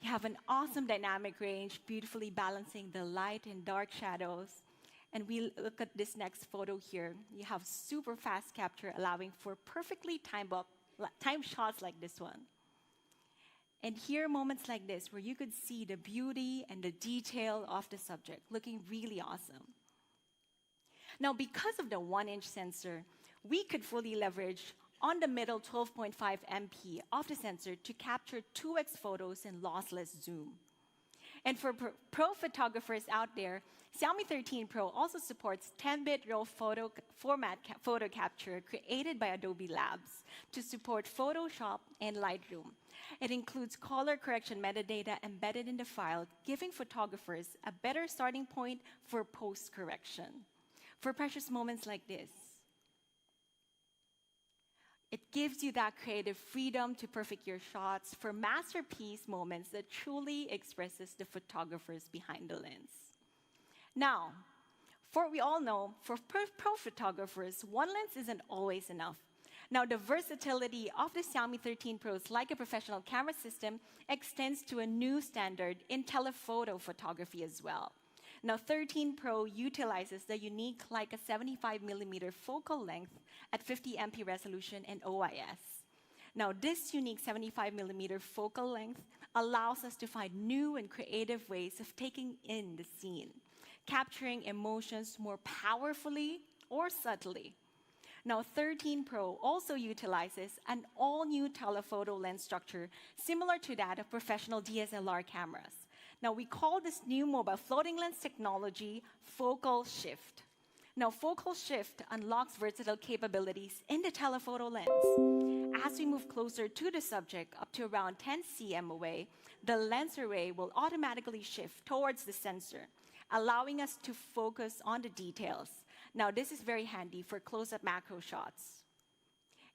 You have an awesome dynamic range, beautifully balancing the light and dark shadows. And we look at this next photo here. You have super fast capture, allowing for perfectly timed shots like this one. And here, moments like this, where you could see the beauty and the detail of the subject, looking really awesome. Now, because of the 1-inch sensor, we could fully leverage on the middle 12.5 MP of the sensor to capture 2x photos in lossless zoom. And for pro photographers out there, Xiaomi 13 Pro also supports 10-bit RAW format photo capture created by Adobe Labs to support Photoshop and Lightroom. It includes color correction metadata embedded in the file, giving photographers a better starting point for post-correction. For precious moments like this, it gives you that creative freedom to perfect your shots for masterpiece moments that truly expresses the photographers behind the lens. Now, we all know, for pro photographers, one lens isn't always enough. Now, the versatility of the Xiaomi 13 Pro's Leica professional camera system extends to a new standard in telephoto photography as well. Now, 13 Pro utilizes the unique Leica 75mm focal length at 50 MP resolution and OIS. Now, this unique 75mm focal length allows us to find new and creative ways of taking in the scene, capturing emotions more powerfully or subtly. Now, 13 Pro also utilizes an all-new telephoto lens structure similar to that of professional DSLR cameras. Now, we call this new mobile floating lens technology Focal Shift. Now, Focal Shift unlocks versatile capabilities in the telephoto lens. As we move closer to the subject, up to around 10 cm away, the lens array will automatically shift towards the sensor, allowing us to focus on the details. Now, this is very handy for close-up macro shots.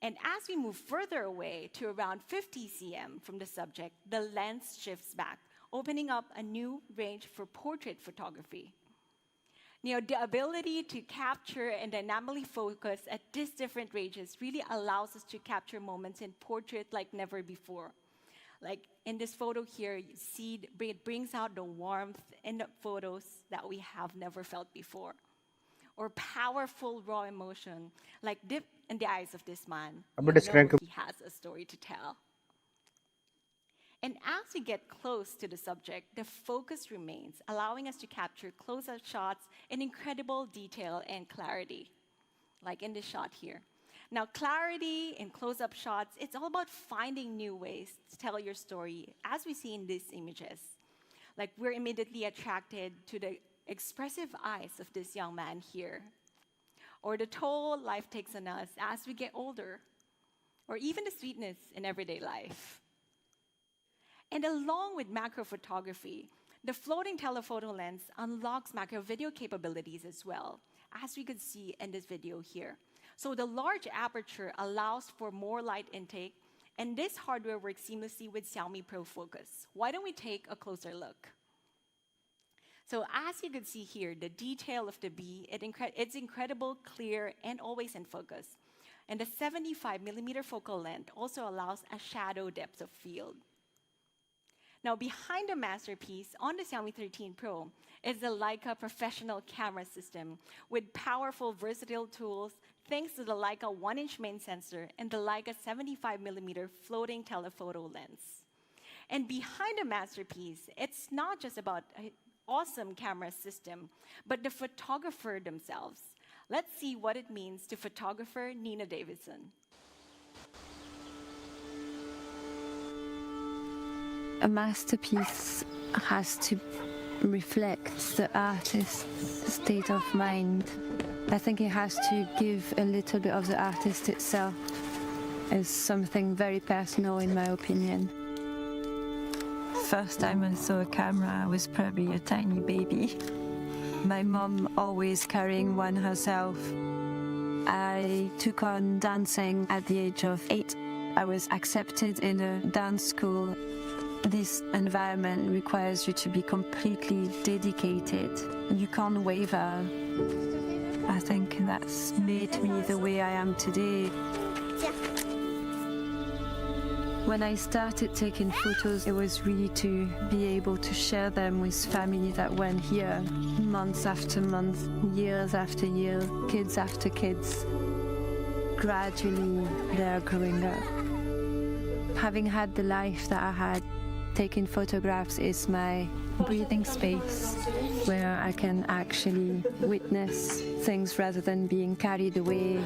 And as we move further away to around 50 cm from the subject, the lens shifts back, opening up a new range for portrait photography. Now, the ability to capture and dynamically focus at these different ranges really allows us to capture moments in portrait like never before. Like in this photo here, you see it brings out the warmth in the photos that we have never felt before. Or powerful raw emotion, like dip in the eyes of this man. You know he has a story to tell. And as we get close to the subject, the focus remains, allowing us to capture close-up shots in incredible detail and clarity, like in this shot here. Now, clarity in close-up shots, it's all about finding new ways to tell your story, as we see in these images. Like, we're immediately attracted to the expressive eyes of this young man here, or the toll life takes on us as we get older, or even the sweetness in everyday life. And along with macro photography, the floating telephoto lens unlocks macro video capabilities as well, as we could see in this video here. So the large aperture allows for more light intake, and this hardware works seamlessly with Xiaomi Pro Focus. Why don't we take a closer look? So as you can see here, the detail of the bee, it's incredible, clear, and always in focus. And the 75mm focal length also allows a shadow depth of field. Now, behind the masterpiece on the Xiaomi 13 Pro is the Leica professional camera system with powerful, versatile tools thanks to the Leica 1-inch main sensor and the Leica 75mm floating telephoto lens. And behind the masterpiece, it's not just about an awesome camera system, but the photographer themselves. Let's see what it means to photographer Nina Davidson.
A masterpiece has to reflect the artist's state of mind. I think it has to give a little bit of the artist itself as something very personal, in my opinion. First time I saw a camera, I was probably a tiny baby. My mom always carrying one herself. I took on dancing at the age of 8. I was accepted in a dance school. This environment requires you to be completely dedicated. You can't waver. I think that's made me the way I am today. When I started taking photos, it was really to be able to share them with family that went here months after month, years after year, kids after kids. Gradually, they're growing up. Having had the life that I had, taking photographs is my breathing space where I can actually witness things rather than being carried away.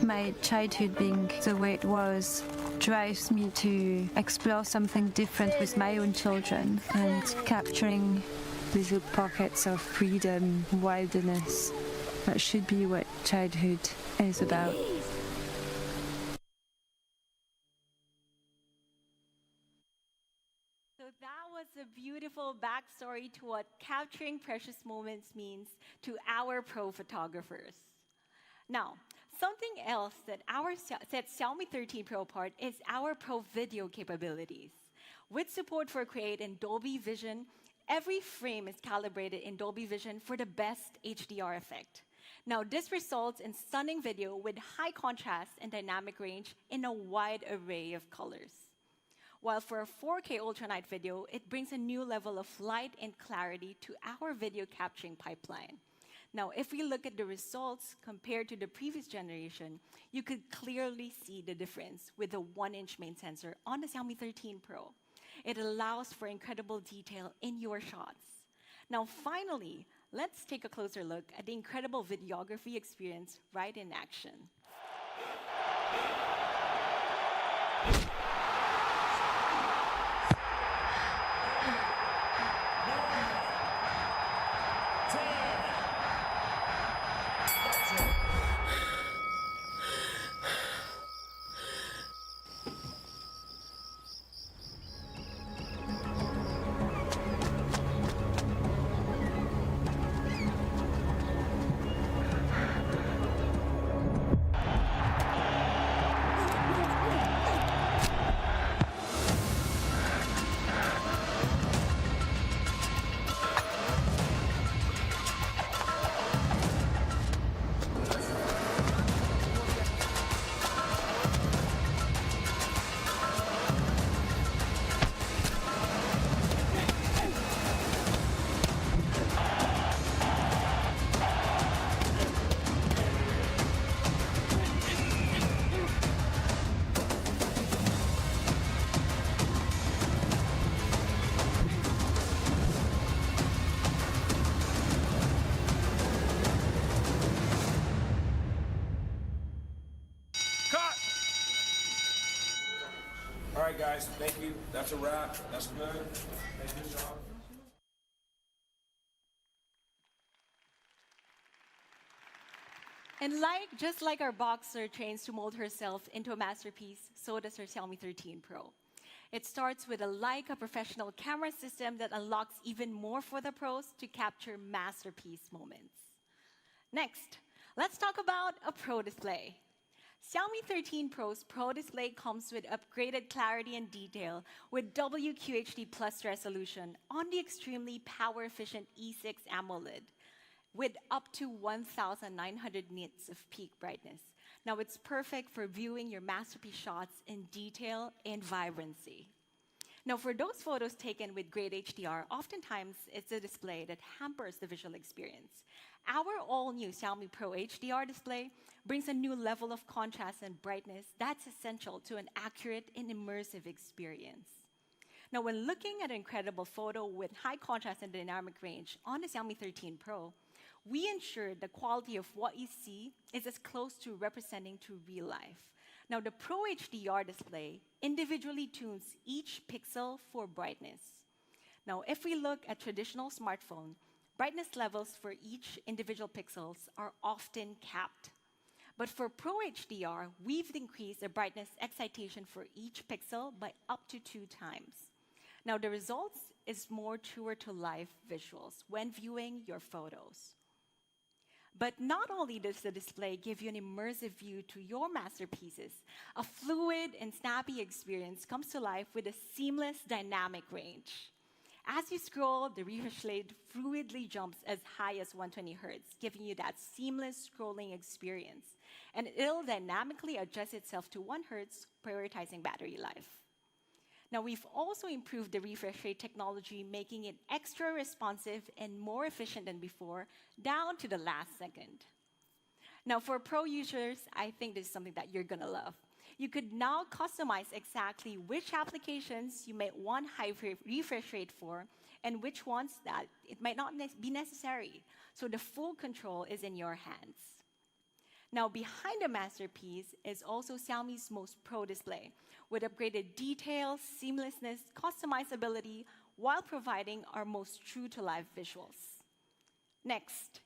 My childhood being the way it was drives me to explore something different with my own children and capturing little pockets of freedom, wilderness. That should be what childhood is about.
So that was a beautiful backstory to what capturing precious moments means to our pro photographers. Now, something else that sets Xiaomi 13 Pro apart is our pro video capabilities. With support for Create and Dolby Vision, every frame is calibrated in Dolby Vision for the best HDR effect. Now, this results in stunning video with high contrast and dynamic range in a wide array of colors. While for a 4K ultra-night video, it brings a new level of light and clarity to our video capturing pipeline. Now, if we look at the results compared to the previous generation, you could clearly see the difference with the 1-inch main sensor on the Xiaomi 13 Pro. It allows for incredible detail in your shots. Now, finally, let's take a closer look at the incredible videography experience right in action.
All right, guys, thank you. That's a wrap. That's good. Thank you, Sean.
And just like our boxer trains to mold herself into a masterpiece, so does her Xiaomi 13 Pro. It starts with a Leica professional camera system that unlocks even more for the pros to capture masterpiece moments. Next, let's talk about a Pro display. Xiaomi 13 Pro's Pro display comes with upgraded clarity and detail with WQHD Plus resolution on the extremely power-efficient E6 AMOLED with up to 1,900 nits of peak brightness. Now, it's perfect for viewing your masterpiece shots in detail and vibrancy. Now, for those photos taken with great HDR, oftentimes it's a display that hampers the visual experience. Our all-new Xiaomi Pro HDR display brings a new level of contrast and brightness that's essential to an accurate and immersive experience. Now, when looking at an incredible photo with high contrast and dynamic range on the Xiaomi 13 Pro, we ensure the quality of what you see is as close to representing to real life. Now, the Pro HDR display individually tunes each pixel for brightness. Now, if we look at traditional smartphone, brightness levels for each individual pixels are often capped. But for Pro HDR, we've increased the brightness excitation for each pixel by up to 2 times. Now, the results is more truer to life visuals when viewing your photos. But not only does the display give you an immersive view to your masterpieces, a fluid and snappy experience comes to life with a seamless dynamic range. As you scroll, the refresh rate fluidly jumps as high as 120 Hz, giving you that seamless scrolling experience. and it'll dynamically adjust itself to 1 Hz, prioritizing battery life. Now, we've also improved the refresh rate technology, making it extra responsive and more efficient than before, down to the last second. Now, for pro users, I think this is something that you're gonna love. You could now customize exactly which applications you might want high refresh rate for and which ones that it might not be necessary. So the full control is in your hands. Now, behind the masterpiece is also Xiaomi's most pro display, with upgraded detail, seamlessness, customizability, while providing our most true-to-life visuals. Next,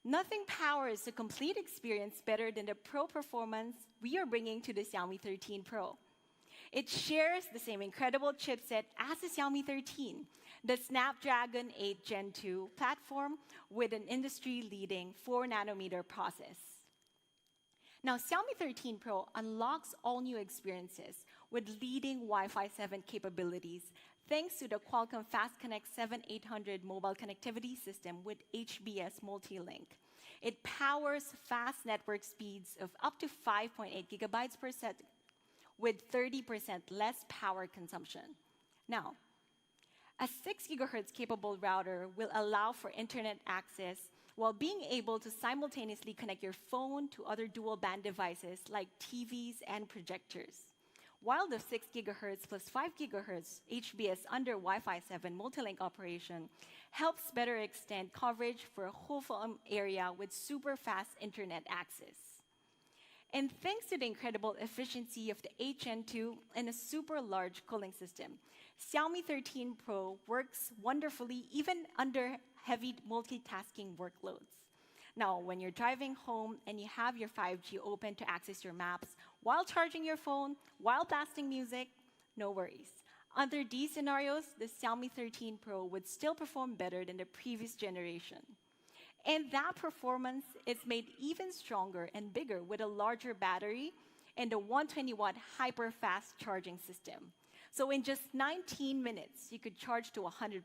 nothing powers the complete experience better than the pro performance we are bringing to the Xiaomi 13 Pro. It shares the same incredible chipset as the Xiaomi 13, the Snapdragon 8 Gen 2 platform with an industry-leading 4-nanometer process. Now, Xiaomi 13 Pro unlocks all new experiences with leading Wi-Fi 7 capabilities, thanks to the Qualcomm Fast Connect 7800 mobile connectivity system with HBS multi-link. It powers fast network speeds of up to 5.8 gigabytes per second with 30% less power consumption. Now, a 6 gigahertz capable router will allow for internet access while being able to simultaneously connect your phone to other dual-band devices like TVs and projectors. While the 6 gigahertz plus 5 gigahertz HBS under Wi-Fi 7 multi-link operation helps better extend coverage for a whole phone area with super fast internet access. And thanks to the incredible efficiency of the 8 Gen 2 and a super large cooling system, Xiaomi 13 Pro works wonderfully even under heavy multitasking workloads. Now, when you're driving home and you have your 5G open to access your maps while charging your phone, while blasting music, no worries. Under these scenarios, the Xiaomi 13 Pro would still perform better than the previous generation. And that performance is made even stronger and bigger with a larger battery and a 120-watt hyper-fast charging system. So in just 19 minutes, you could charge to 100%.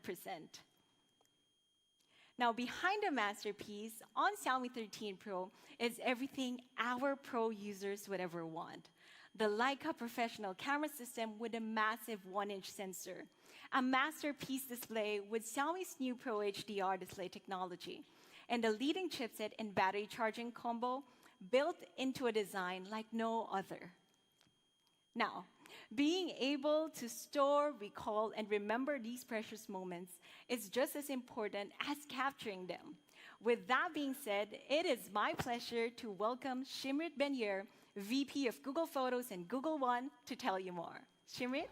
Now, behind the masterpiece on Xiaomi 13 Pro is everything our pro users would ever want. The Leica professional camera system with a massive 1-inch sensor, a masterpiece display with Xiaomi's new Pro HDR display technology, and a leading chipset and battery charging combo built into a design like no other. Now, being able to store, recall, and remember these precious moments is just as important as capturing them. With that being said, it is my pleasure to welcome Shimrit Ben-Yair, VP of Google Photos and Google One, to tell you more. Shimrit?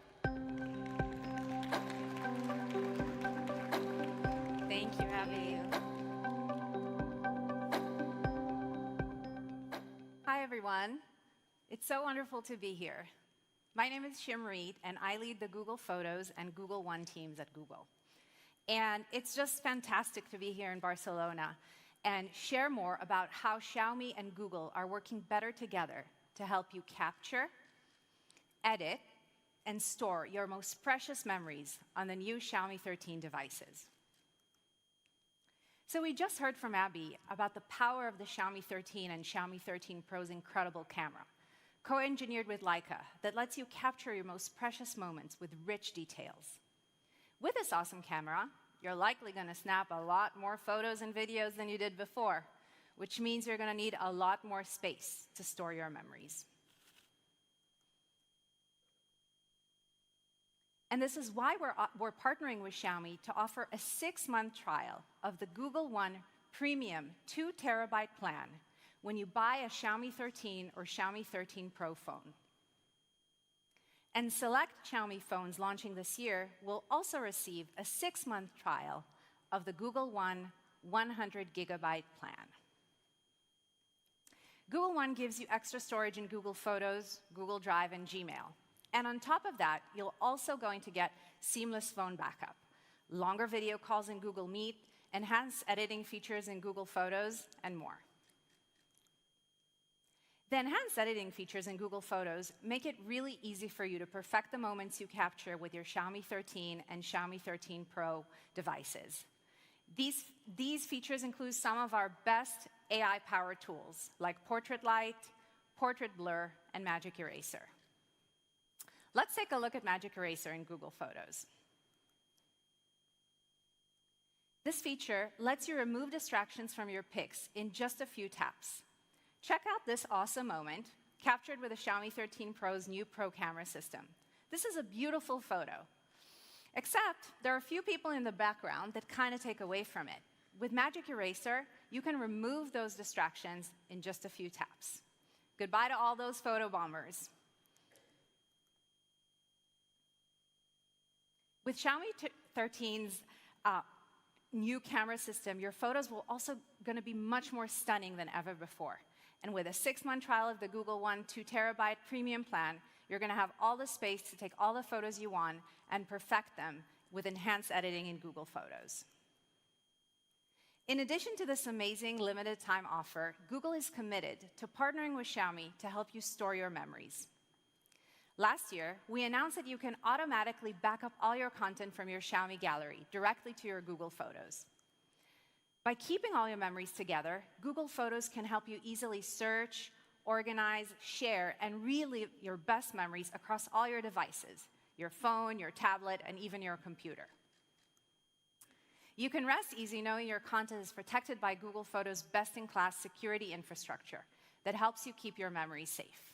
Thank you, Abby. Hi, everyone. It's so wonderful to be here. My name is Shimrit, and I lead the Google Photos and Google One teams at Google. And it's just fantastic to be here in Barcelona and share more about how Xiaomi and Google are working better together to help you capture, edit, and store your most precious memories on the new Xiaomi 13 devices. So we just heard from Abby about the power of the Xiaomi 13 and Xiaomi 13 Pro's incredible camera, co-engineered with Leica, that lets you capture your most precious moments with rich details. With this awesome camera, you're likely going to snap a lot more photos and videos than you did before, which means you're going to need a lot more space to store your memories. And this is why we're partnering with Xiaomi to offer a 6-month trial of the Google One Premium 2 terabyte plan when you buy a Xiaomi 13 or Xiaomi 13 Pro phone. And select Xiaomi phones launching this year will also receive a 6-month trial of the Google One 100 gigabyte plan. Google One gives you extra storage in Google Photos, Google Drive, and Gmail. And on top of that, you're also going to get seamless phone backup, longer video calls in Google Meet, enhanced editing features in Google Photos, and more. The enhanced editing features in Google Photos make it really easy for you to perfect the moments you capture with your Xiaomi 13 and Xiaomi 13 Pro devices. These features include some of our best AI-powered tools, like Portrait Lite, portrait blur, and magic eraser. Let's take a look at magic eraser in Google Photos. This feature lets you remove distractions from your pics in just a few taps. Check out this awesome moment captured with the Xiaomi 13 Pro's new Pro camera system. This is a beautiful photo, except there are a few people in the background that kind of take away from it. With Magic Eraser, you can remove those distractions in just a few taps. Goodbye to all those photo bombers. With Xiaomi 13's new camera system, your photos will also going to be much more stunning than ever before. And with a 6-month trial of the Google One 2 terabyte premium plan, you're going to have all the space to take all the photos you want and perfect them with enhanced editing in Google Photos. In addition to this amazing limited time offer, Google is committed to partnering with Xiaomi to help you store your memories. Last year, we announced that you can automatically back up all your content from your Xiaomi gallery directly to your Google Photos. By keeping all your memories together, Google Photos can help you easily search, organize, share, and relive your best memories across all your devices, your phone, your tablet, and even your computer. You can rest easy knowing your content is protected by Google Photos' best-in-class security infrastructure that helps you keep your memories safe.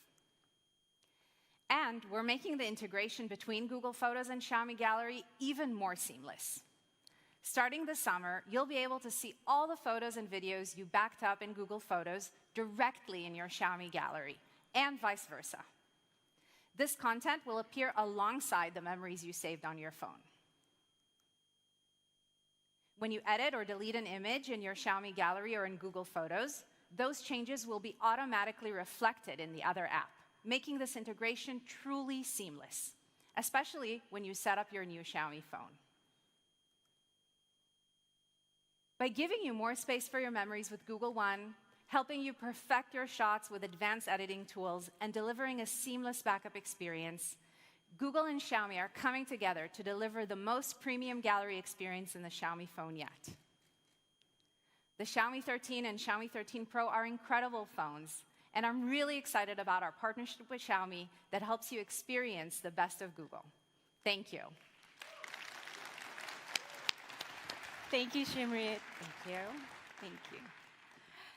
And we're making the integration between Google Photos and Xiaomi Gallery even more seamless. Starting this summer, you'll be able to see all the photos and videos you backed up in Google Photos directly in your Xiaomi Gallery, and vice versa. This content will appear alongside the memories you saved on your phone. When you edit or delete an image in your Xiaomi Gallery or in Google Photos, those changes will be automatically reflected in the other app, making this integration truly seamless, especially when you set up your new Xiaomi phone. By giving you more space for your memories with Google One, helping you perfect your shots with advanced editing tools, and delivering a seamless backup experience, Google and Xiaomi are coming together to deliver the most premium gallery experience in the Xiaomi phone yet. The Xiaomi 13 and Xiaomi 13 Pro are incredible phones, and I'm really excited about our partnership with Xiaomi that helps you experience the best of Google. Thank you.
Thank you, Shimrit.
Thank you.
Thank you.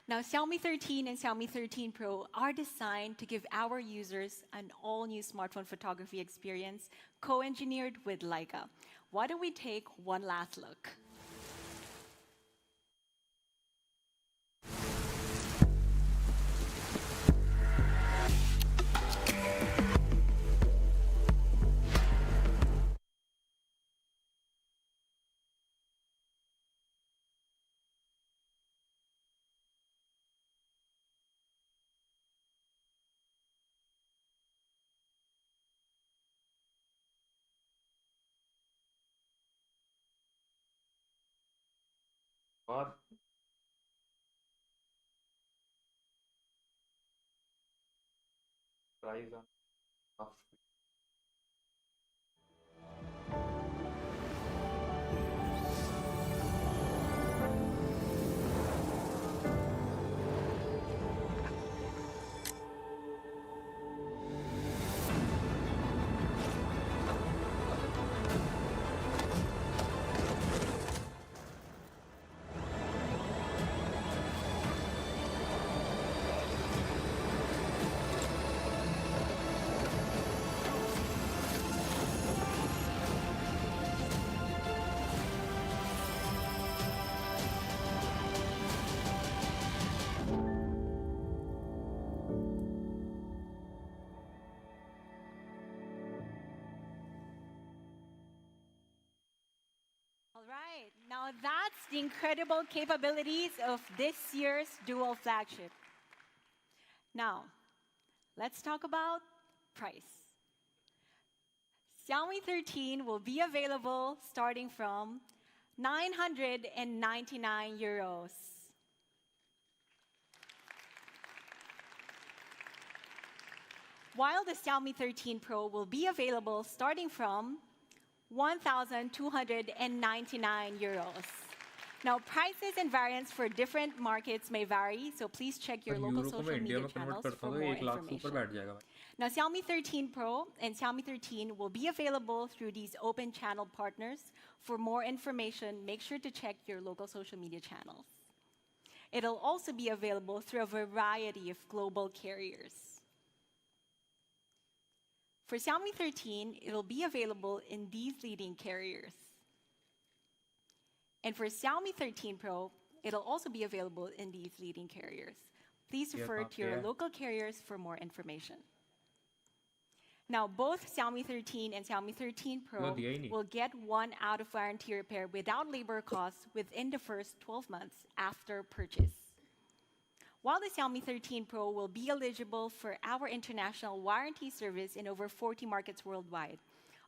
Now, Xiaomi 13 and Xiaomi 13 Pro are designed to give our users an all-new smartphone photography experience co-engineered with Leica. Why don't we take one last look?
What? Price on off.
All right, now that's the incredible capabilities of this year's dual flagship. Now, let's talk about price. Xiaomi 13 will be available starting from 999 euros. While the Xiaomi 13 Pro will be available starting from 1,299 euros. Now, prices and variants for different markets may vary, so please check your
पर
local
euro को मैं
social
India
media
में convert
channels
करता
for
हूँ तो
more
1 lakh से ऊपर
information.
बैठ जाएगा भाई.
Now, Xiaomi 13 Pro and Xiaomi 13 will be available through these open channel partners. For more information, make sure to check your local social media channels. It'll also be available through a variety of global carriers. For Xiaomi 13, it'll be available in these leading carriers. And for Xiaomi 13 Pro, it'll also be available in these leading carriers. Please refer to your local carriers for more information. Now, both Xiaomi 13 and Xiaomi 13 Pro will get 1 out-of-warranty repair without labor costs within the first 12 months after purchase. While the Xiaomi 13 Pro will be eligible for our international warranty service in over 40 markets worldwide,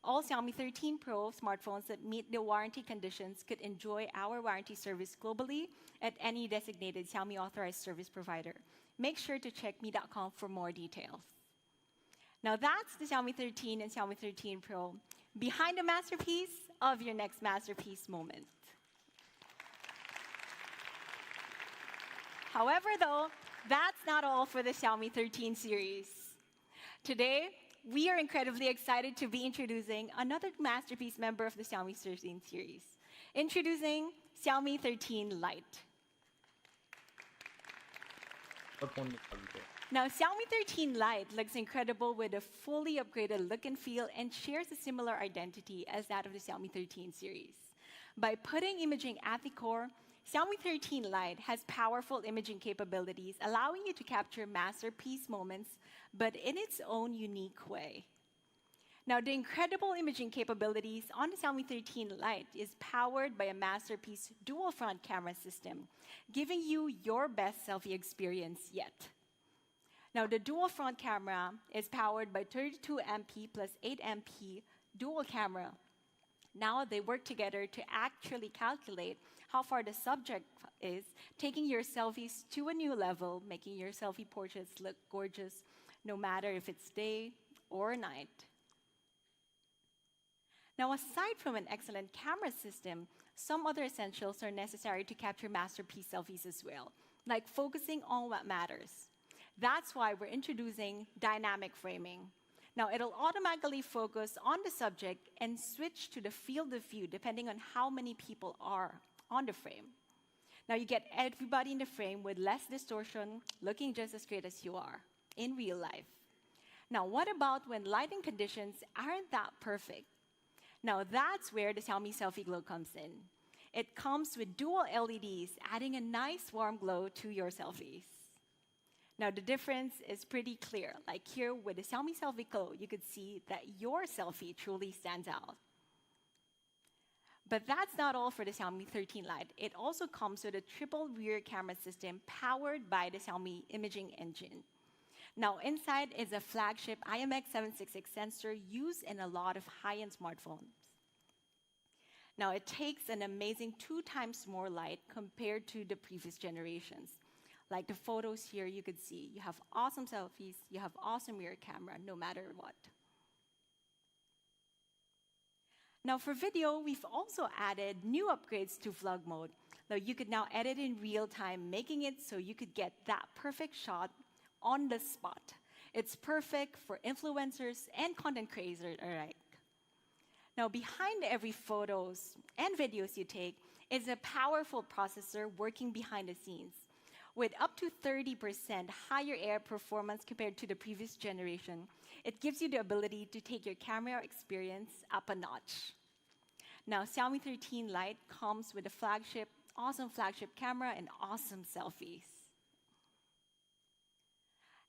all Xiaomi 13 Pro smartphones that meet the warranty conditions could enjoy our warranty service globally at any designated Xiaomi authorized service provider. Make sure to check mi.com for more details. Now that's the Xiaomi 13 and Xiaomi 13 Pro behind the masterpiece of your next masterpiece moment. However, though, that's not all for the Xiaomi 13 series. Today, we are incredibly excited to be introducing another masterpiece member of the Xiaomi 13 series. Introducing Xiaomi 13 Lite. Now, Xiaomi 13 Lite looks incredible with a fully upgraded look and feel and shares a similar identity as that of the Xiaomi 13 series. By putting imaging at the core, Xiaomi 13 Lite has powerful imaging capabilities, allowing you to capture masterpiece moments, but in its own unique way. Now, the incredible imaging capabilities on the Xiaomi 13 Lite is powered by a masterpiece dual front camera system, giving you your best selfie experience yet. Now, the dual front camera is powered by 32 MP plus 8 MP dual camera. Now they work together to actually calculate how far the subject is, taking your selfies to a new level, making your selfie portraits look gorgeous, no matter if it's day or night. Now, aside from an excellent camera system, some other essentials are necessary to capture masterpiece selfies as well, like focusing on what matters. That's why we're introducing dynamic framing. Now, it'll automatically focus on the subject and switch to the field of view depending on how many people are on the frame. Now, you get everybody in the frame with less distortion, looking just as great as you are in real life. Now, what about when lighting conditions aren't that perfect? Now, that's where the Xiaomi Selfie Glow comes in. It comes with dual LEDs, adding a nice warm glow to your selfies. Now, the difference is pretty clear. Like here with the Xiaomi Selfie Glow, you could see that your selfie truly stands out. But that's not all for the Xiaomi 13 Lite. It also comes with a triple rear camera system powered by the Xiaomi imaging engine. Now, inside is a flagship IMX766 sensor used in a lot of high-end smartphones. Now, it takes an amazing 2 times more light compared to the previous generations. Like the photos here, you could see you have awesome selfies, you have awesome rear camera, no matter what. Now for video, we've also added new upgrades to vlog mode. Now you could now edit in real time, making it so you could get that perfect shot on the spot. It's perfect for influencers and content creators alike. Now behind every photos and videos you take is a powerful processor working behind the scenes. With up to 30% higher air performance compared to the previous generation, it gives you the ability to take your camera experience up a notch. Now, Xiaomi 13 Lite comes with a awesome flagship camera and awesome selfies.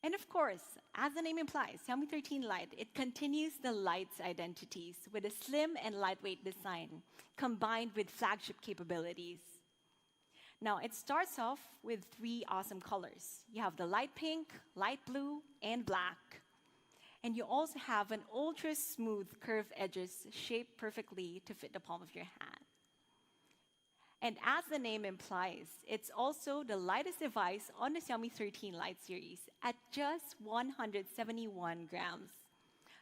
And of course, as the name implies, Xiaomi 13 Lite, it continues the Lite's identities with a slim and lightweight design combined with flagship capabilities. Now, it starts off with 3 awesome colors. You have the light pink, light blue, and black. And you also have an ultra-smooth curved edges shaped perfectly to fit the palm of your hand. And as the name implies, it's also the lightest device on the Xiaomi 13 Lite series at just 171 grams.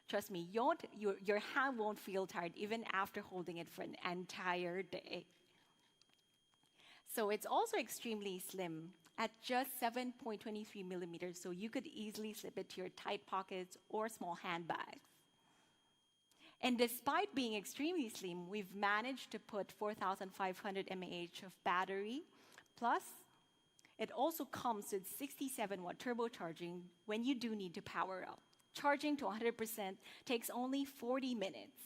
Trust me, your hand won't feel tired even after holding it for an entire day. So it's also extremely slim at just 7.23 millimeters, so you could easily slip it to your tight pockets or small handbags. And despite being extremely slim, we've managed to put 4,500 mAh of battery. Plus, it also comes with 67-watt turbocharging when you do need to power up. Charging to 100% takes only 40 minutes.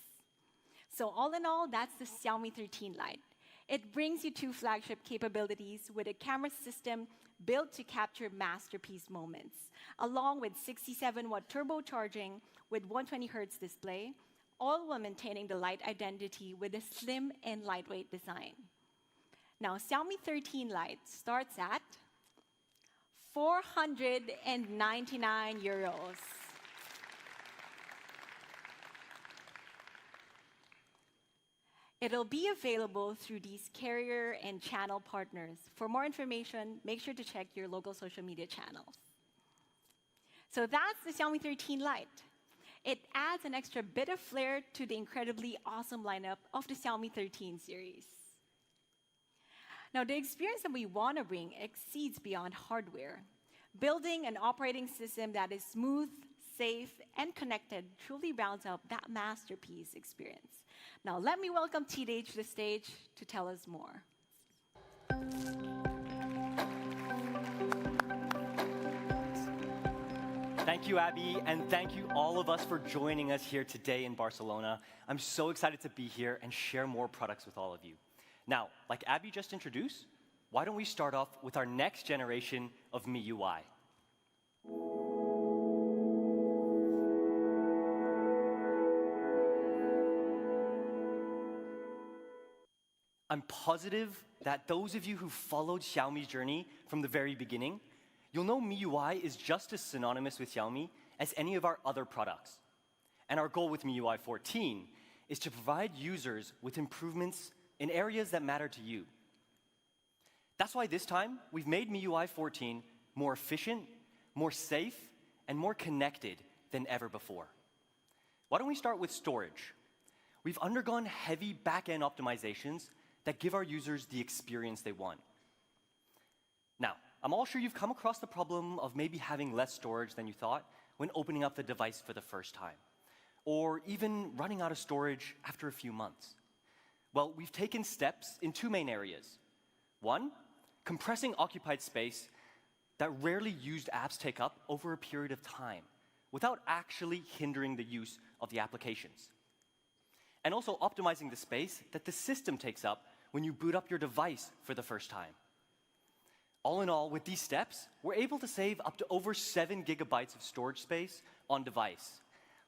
So all in all, that's the Xiaomi 13 Lite. It brings you two flagship capabilities with a camera system built to capture masterpiece moments, along with 67-watt turbocharging with 120Hz display, all while maintaining the Lite identity with a slim and lightweight design. Now, Xiaomi 13 Lite starts at 499 euros. It'll be available through these carrier and channel partners. For more information, make sure to check your local social media channels. So that's the Xiaomi 13 Lite. It adds an extra bit of flair to the incredibly awesome lineup of the Xiaomi 13 series. Now, the experience that we want to bring exceeds beyond hardware. Building an operating system that is smooth, safe, and connected truly rounds out that masterpiece experience. Now, let me welcome TJ to the stage to tell us more.
Thank you, Abby, and thank you all of us for joining us here today in Barcelona. I'm so excited to be here and share more products with all of you. Now, like Abby just introduced, why don't we start off with our next generation of MIUI? I'm positive that those of you who followed Xiaomi's journey from the very beginning, you'll know MIUI is just as synonymous with Xiaomi as any of our other products. And our goal with MIUI 14 is to provide users with improvements in areas that matter to you. That's why this time, we've made MIUI 14 more efficient, more safe, and more connected than ever before. Why don't we start with storage? We've undergone heavy back-end optimizations that give our users the experience they want. Now, I'm all sure you've come across the problem of maybe having less storage than you thought when opening up the device for the first time, or even running out of storage after a few months. Well, we've taken steps in two main areas. One, compressing occupied space that rarely used apps take up over a period of time without actually hindering the use of the applications. And also optimizing the space that the system takes up when you boot up your device for the first time. All in all, with these steps, we're able to save up to over 7 gigabytes of storage space on device,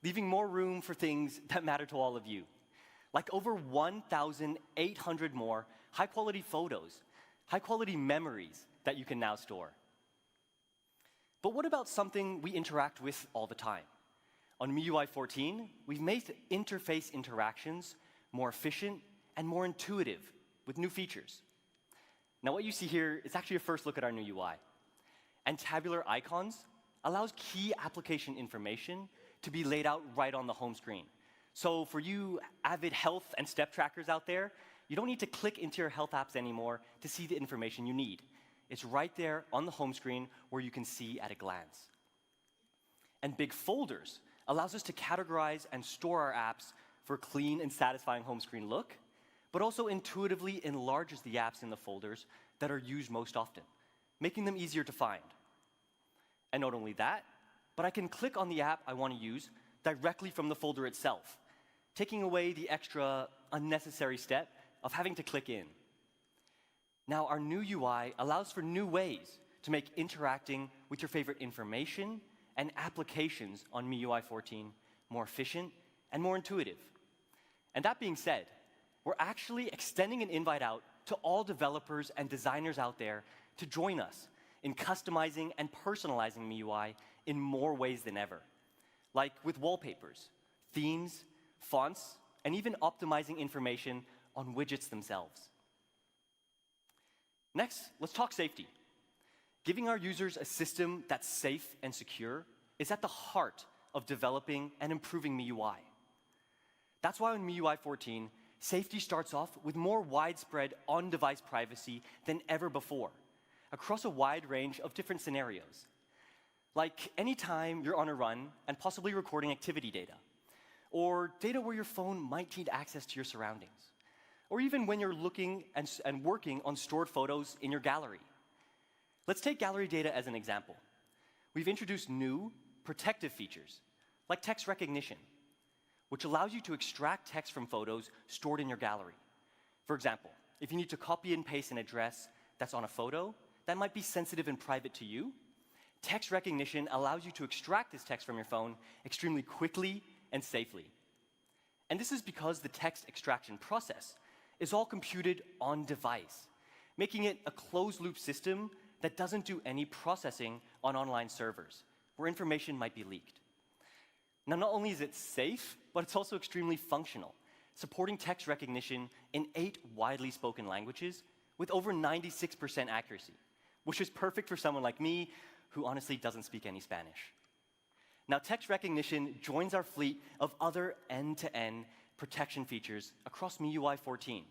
leaving more room for things that matter to all of you, like over 1,800 more high-quality photos, high-quality memories that you can now store. But what about something we interact with all the time? On MIUI 14, we've made interface interactions more efficient and more intuitive with new features. Now, what you see here is actually a first look at our new UI. And tabular icons allows key application information to be laid out right on the home screen. So for you avid health and step trackers out there, you don't need to click into your health apps anymore to see the information you need. It's right there on the home screen where you can see at a glance. And big folders allows us to categorize and store our apps for a clean and satisfying home screen look, but also intuitively enlarges the apps in the folders that are used most often, making them easier to find. And not only that, but I can click on the app I want to use directly from the folder itself, taking away the extra unnecessary step of having to click in. Now, our new UI allows for new ways to make interacting with your favorite information and applications on MIUI 14 more efficient and more intuitive. And that being said, we're actually extending an invite out to all developers and designers out there to join us in customizing and personalizing MIUI in more ways than ever, like with wallpapers, themes, fonts, and even optimizing information on widgets themselves. Next, let's talk safety. Giving our users a system that's safe and secure is at the heart of developing and improving MIUI. That's why on MIUI 14, safety starts off with more widespread on-device privacy than ever before, across a wide range of different scenarios. Like anytime you're on a run and possibly recording activity data, or data where your phone might need access to your surroundings, or even when you're looking and working on stored photos in your gallery. Let's take gallery data as an example. We've introduced new, protective features, like text recognition, which allows you to extract text from photos stored in your gallery. For example, if you need to copy and paste an address that's on a photo that might be sensitive and private to you, text recognition allows you to extract this text from your phone extremely quickly and safely. And this is because the text extraction process is all computed on device, making it a closed-loop system that doesn't do any processing on online servers, where information might be leaked. Now, not only is it safe, but it's also extremely functional, supporting text recognition in 8 widely spoken languages with over 96% accuracy, which is perfect for someone like me who honestly doesn't speak any Spanish. Now, text recognition joins our fleet of other end-to-end protection features across MIUI 14.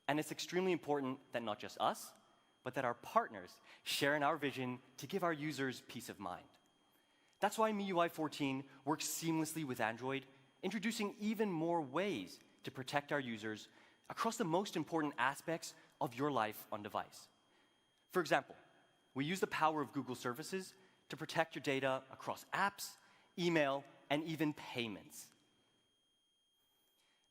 And it's extremely important that not just us, but that our partners share in our vision to give our users peace of mind. That's why MIUI 14 works seamlessly with Android, introducing even more ways to protect our users across the most important aspects of your life on device. For example, we use the power of Google services to protect your data across apps, email, and even payments.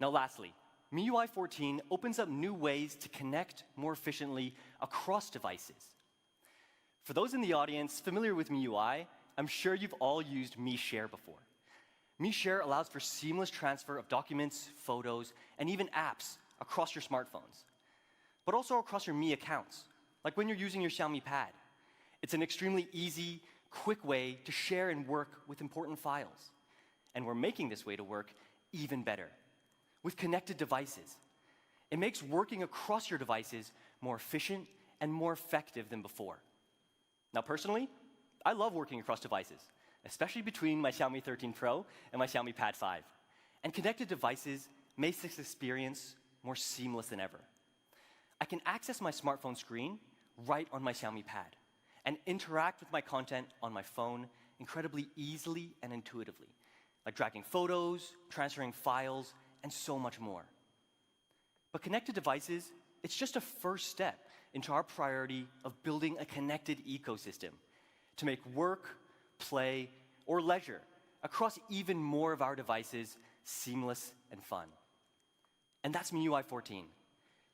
Now, lastly, MIUI 14 opens up new ways to connect more efficiently across devices. For those in the audience familiar with MIUI, I'm sure you've all used MiShare before. MiShare allows for seamless transfer of documents, photos, and even apps across your smartphones, but also across your Mi accounts, like when you're using your Xiaomi Pad. It's an extremely easy, quick way to share and work with important files. And we're making this way to work even better, with connected devices. It makes working across your devices more efficient and more effective than before. Now, personally, I love working across devices, especially between my Xiaomi 13 Pro and my Xiaomi Pad 5. And connected devices make this experience more seamless than ever. I can access my smartphone screen right on my Xiaomi Pad and interact with my content on my phone incredibly easily and intuitively, like dragging photos, transferring files, and so much more. But connected devices, it's just a first step into our priority of building a connected ecosystem to make work, play, or leisure across even more of our devices seamless and fun. And that's MIUI 14,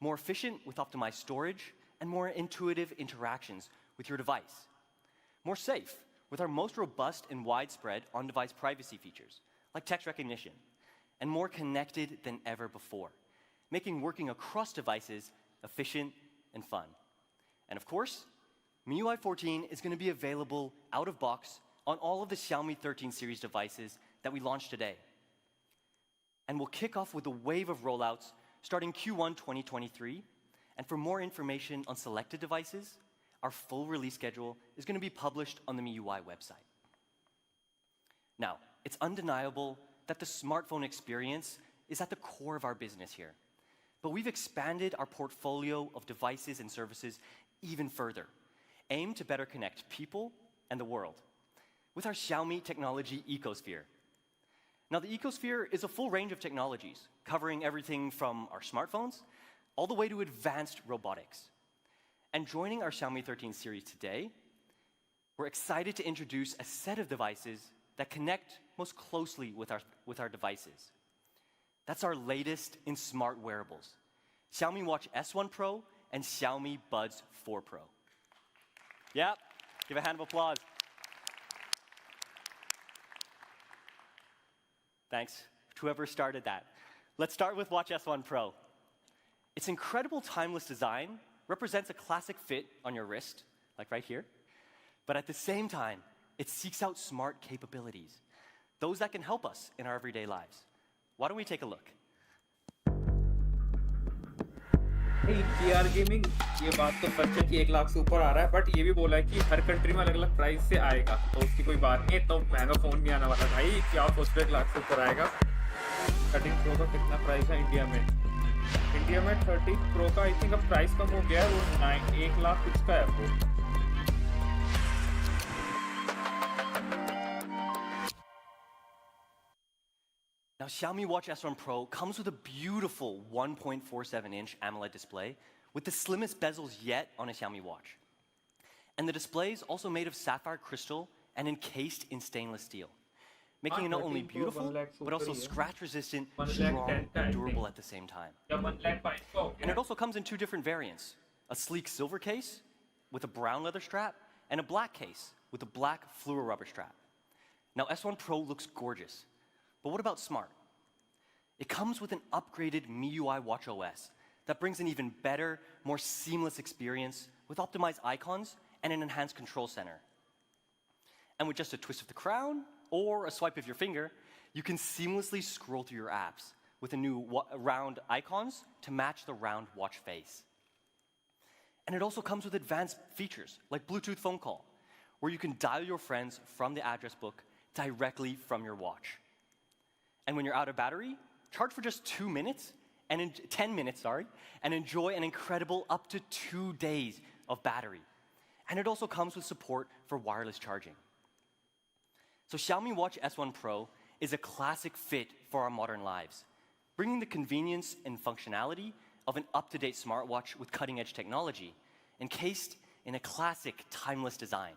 more efficient with optimized storage and more intuitive interactions with your device, more safe with our most robust and widespread on-device privacy features, like text recognition, and more connected than ever before, making working across devices efficient and fun. And of course, MIUI 14 is going to be available out of box on all of the Xiaomi 13 series devices that we launched today. And we'll kick off with a wave of rollouts starting Q1 2023. And for more information on selected devices, our full release schedule is going to be published on the MIUI website. Now, it's undeniable that the smartphone experience is at the core of our business here. But we've expanded our portfolio of devices and services even further, aimed to better connect people and the world with our Xiaomi technology ecosphere. Now, the ecosphere is a full range of technologies, covering everything from our smartphones all the way to advanced robotics. And joining our Xiaomi 13 series today, we're excited to introduce a set of devices that connect most closely with our devices. That's our latest in smart wearables, Xiaomi Watch S1 Pro and Xiaomi Buds 4 Pro. Yep, give a hand of applause. Thanks to whoever started that. Let's start with Watch S1 Pro. Its incredible timeless design represents a classic fit on your wrist, like right here. But at the same time, it seeks out smart capabilities, those that can help us in our everyday lives. Why don't we take a look?
AR gaming ये बात तो सच है कि 1 लाख से ऊपर आ रहा है, but ये भी बोला है कि हर कंट्री में अलग अलग प्राइस से आएगा, तो उसकी कोई बात नहीं है। तो महंगा फोन नहीं आने वाला भाई, क्या आप सोच रहे 1 लाख से ऊपर आएगा? 13 प्रो का कितना प्राइस है इंडिया में? इंडिया में 30 प्रो का आई थिंक अब प्राइस कम हो गया है, वो 1 लाख कुछ का है वो।
Now, Xiaomi Watch S1 Pro comes with a beautiful 1.47-inch AMOLED display with the slimmest bezels yet on a Xiaomi watch. And the display is also made of sapphire crystal and encased in stainless steel, making it not only beautiful, but also scratch-resistant, strong, and durable at the same time. And it also comes in two different variants, a sleek silver case with a brown leather strap and a black case with a black fluoro rubber strap. Now, S1 Pro looks gorgeous, but what about smart? It comes with an upgraded MIUI watchOS that brings an even better, more seamless experience with optimized icons and an enhanced control center. And with just a twist of the crown or a swipe of your finger, you can seamlessly scroll through your apps with a new round icons to match the round watch face. And it also comes with advanced features like Bluetooth phone call, where you can dial your friends from the address book directly from your watch. And when you're out of battery, charge for just 10 minutes, and enjoy an incredible up to 2 days of battery. And it also comes with support for wireless charging. So Xiaomi Watch S1 Pro is a classic fit for our modern lives, bringing the convenience and functionality of an up-to-date smartwatch with cutting-edge technology, encased in a classic, timeless design.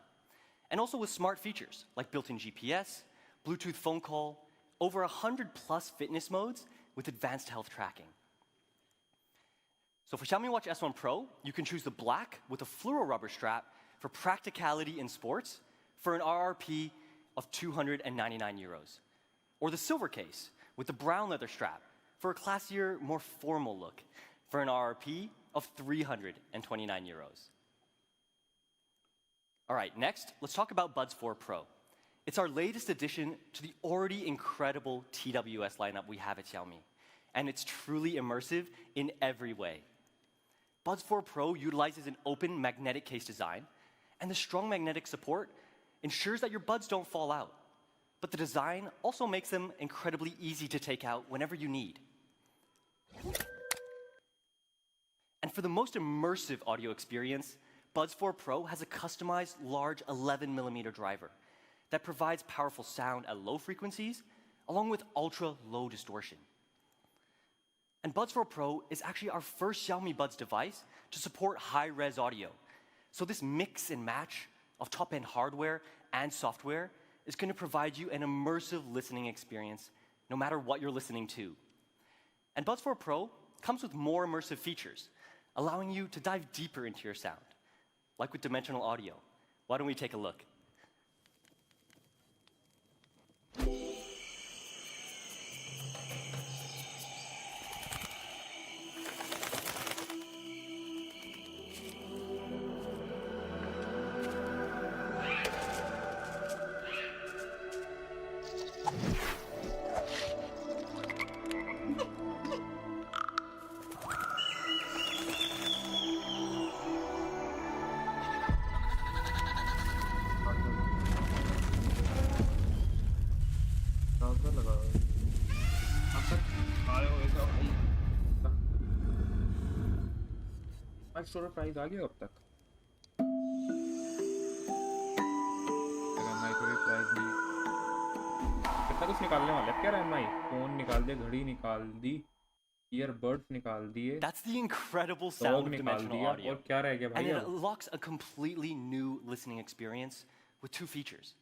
And also with smart features like built-in GPS, Bluetooth phone call, over 100+ fitness modes with advanced health tracking. So for Xiaomi Watch S1 Pro, you can choose the black with a fluoro rubber strap for practicality in sports for an RRP of 299 euros. Or the silver case with the brown leather strap for a classier, more formal look for an RRP of 329 euros. All right, next, let's talk about Buds 4 Pro. It's our latest addition to the already incredible TWS lineup we have at Xiaomi, and it's truly immersive in every way. Buds 4 Pro utilizes an open magnetic case design, and the strong magnetic support ensures that your buds don't fall out. But the design also makes them incredibly easy to take out whenever you need. And for the most immersive audio experience, Buds 4 Pro has a customized large 11mm driver that provides powerful sound at low frequencies, along with ultra-low distortion. And Buds 4 Pro is actually our first Xiaomi Buds device to support high-res audio. So this mix and match of top-end hardware and software is going to provide you an immersive listening experience no matter what you're listening to. And Buds 4 Pro comes with more immersive features, allowing you to dive deeper into your sound, like with dimensional audio. Why don't we take a look?
Browser लगा हुआ है। अब तक आए हुए तो भाई store price आ गया अब तक। MI कोई प्राइस नहीं, कितना कुछ निकालने वाला है क्या MI? फोन निकाल दे, घड़ी निकाल दी, ईयरबड्स निकाल दिए,
That's the incredible sound of dimensional audio.
और क्या रह गया
And
भाई
it
अब?
unlocks a completely new listening experience with two features.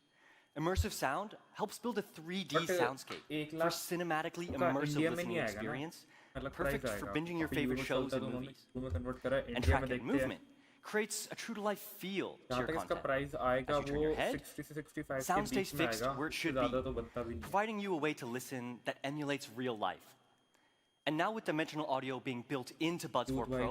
Immersive sound helps build a 3D
But,
soundscape
एक
for
लाख
cinematically
का
immersive
इंडिया में
listening
नहीं आएगा ना,
experience,
अलग
perfect
प्राइस
for
आएगा।
binging your
अभी
favorite
यूरो
shows
चलता है,
and
दोनों
movies.
में कन्वर्ट करा है,
And
इंडिया में
tracking
देखते हैं।
movement creates a true-to-life feel to
जहाँ
your
तक इसका
content.
प्राइस आएगा
As you turn
वो
your head,
60 से 65 के
sound stays
बीच में
fixed
आएगा,
where it
उससे
should
ज़्यादा तो
be,
बनता भी नहीं।
providing you a way to listen that emulates real life. And now with dimensional audio being built into Buds 4 Pro,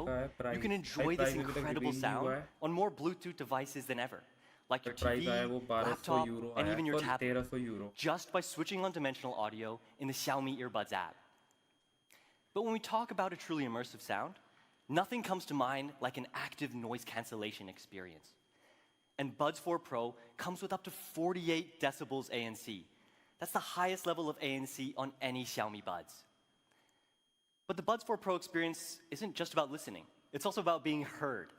you can enjoy this incredible sound on more Bluetooth devices than ever, like your TV, laptop, and even your tablet, just by switching on dimensional audio in the Xiaomi Earbuds app. But when we talk about a truly immersive sound, nothing comes to mind like an active noise cancellation experience. And Buds 4 Pro comes with up to 48 decibels ANC. That's the highest level of ANC on any Xiaomi Buds. But the Buds 4 Pro experience isn't just about listening. It's also about being heard.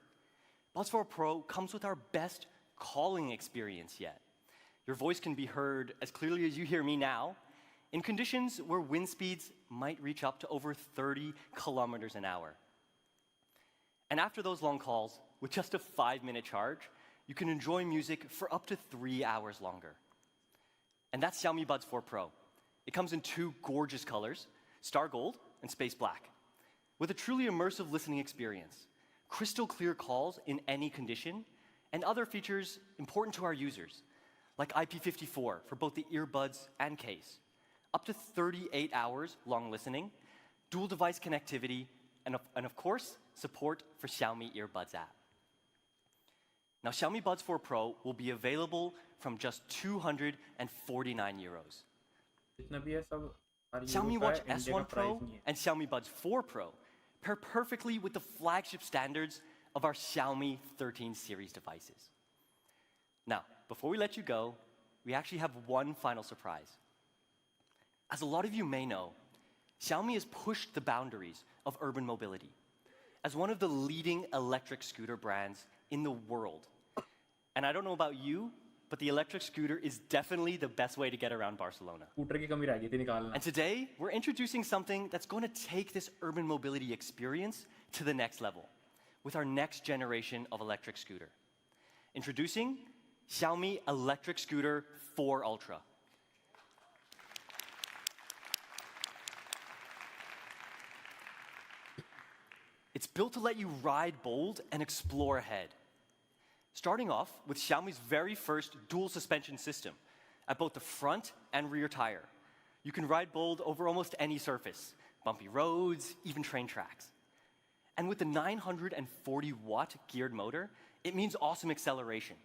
Buds 4 Pro comes with our best calling experience yet. Your voice can be heard as clearly as you hear me now in conditions where wind speeds might reach up to over 30 kilometers an hour. And after those long calls, with just a 5-minute charge, you can enjoy music for up to 3 hours longer. And that's Xiaomi Buds 4 Pro. It comes in 2 gorgeous colors, Star Gold and Space Black, with a truly immersive listening experience, crystal clear calls in any condition, and other features important to our users, like IP54 for both the earbuds and case, up to 38 hours long listening, dual device connectivity, and of course, support for Xiaomi Earbuds app. Now, Xiaomi Buds 4 Pro will be available from just 249 euros.
जितना भी है सब हर
Xiaomi
euro का
Watch
है, India का
S1 Pro
price नहीं है.
and Xiaomi Buds 4 Pro pair perfectly with the flagship standards of our Xiaomi 13 series devices. Now, before we let you go, we actually have one final surprise. As a lot of you may know, Xiaomi has pushed the boundaries of urban mobility as one of the leading electric scooter brands in the world. And I don't know about you, but the electric scooter is definitely the best way to get around Barcelona.
Scooter की कमी रह गई थी निकालना.
And today, we're introducing something that's going to take this urban mobility experience to the next level with our next generation of electric scooter. Introducing Xiaomi Electric Scooter 4 Ultra. It's built to let you ride bold and explore ahead. Starting off with Xiaomi's very first dual suspension system at both the front and rear tire. You can ride bold over almost any surface, bumpy roads, even train tracks. And with the 940-watt geared motor, it means awesome acceleration,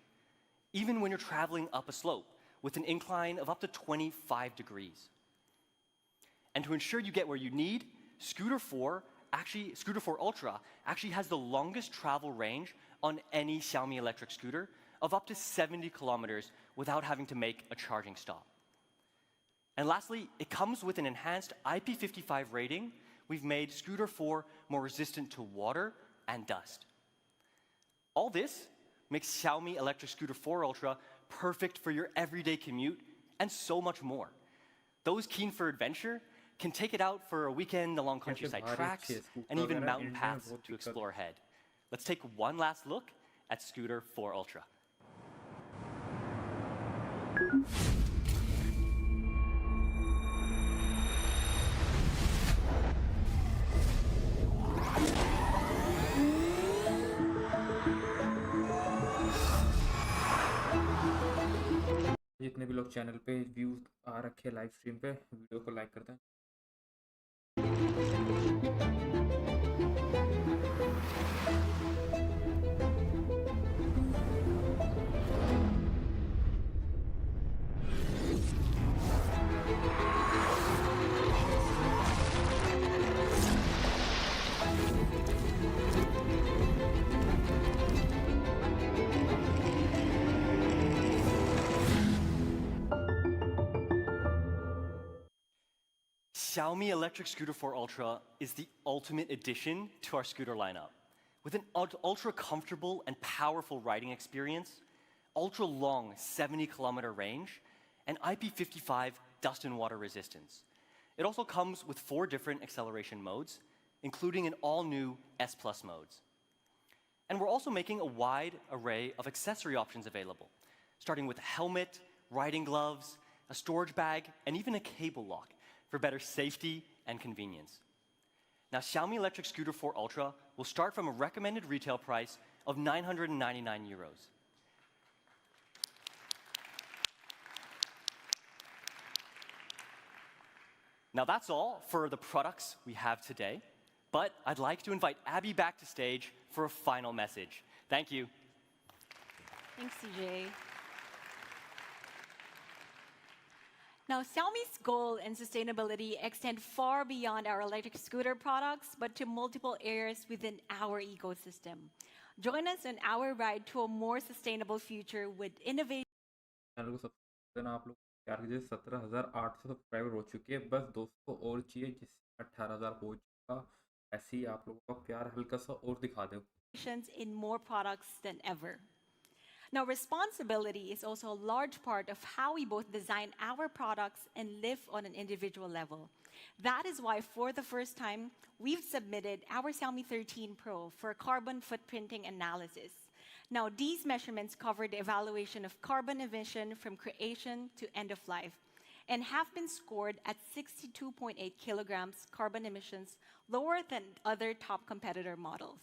even when you're traveling up a slope with an incline of up to 25 degrees. And to ensure you get where you need, Scooter 4 Ultra actually has the longest travel range on any Xiaomi electric scooter of up to 70 kilometers without having to make a charging stop. And lastly, it comes with an enhanced IP55 rating. We've made Scooter 4 more resistant to water and dust. All this makes Xiaomi Electric Scooter 4 Ultra perfect for your everyday commute and so much more. Those keen for adventure can take it out for a weekend along countryside tracks and even mountain paths to explore ahead. Let's take one last look at Scooter 4 Ultra.
जितने भी लोग channel पे views आ रखे live stream पे video को like करते हैं.
Xiaomi Electric Scooter 4 Ultra is the ultimate addition to our scooter lineup. With an ultra-comfortable and powerful riding experience, ultra-long 70-kilometer range, and IP55 dust and water resistance. It also comes with 4 different acceleration modes, including an all-new S Plus modes. And we're also making a wide array of accessory options available, starting with a helmet, riding gloves, a storage bag, and even a cable lock for better safety and convenience. Now, Xiaomi Electric Scooter 4 Ultra will start from a recommended retail price of 999 euros. Now, that's all for the products we have today, but I'd like to invite Abby back to stage for a final message. Thank you.
Thanks, CJ. Now, Xiaomi's goal and sustainability extend far beyond our electric scooter products, but to multiple areas within our ecosystem. Join us on our ride to a more sustainable future with innovation.
Channel को subscribe करना आप लोग प्यार कीजिए. 17,800 subscriber हो चुके हैं. बस 200 और चाहिए जिससे 18,000 हो का ऐसे ही आप लोगों का प्यार हल्का सा और दिखा दो।
In more products than ever. Now, responsibility is also a large part of how we both design our products and live on an individual level. That is why, for the first time, we've submitted our Xiaomi 13 Pro for carbon footprinting analysis. Now, these measurements cover the evaluation of carbon emission from creation to end of life and have been scored at 62.8 kilograms carbon emissions, lower than other top competitor models.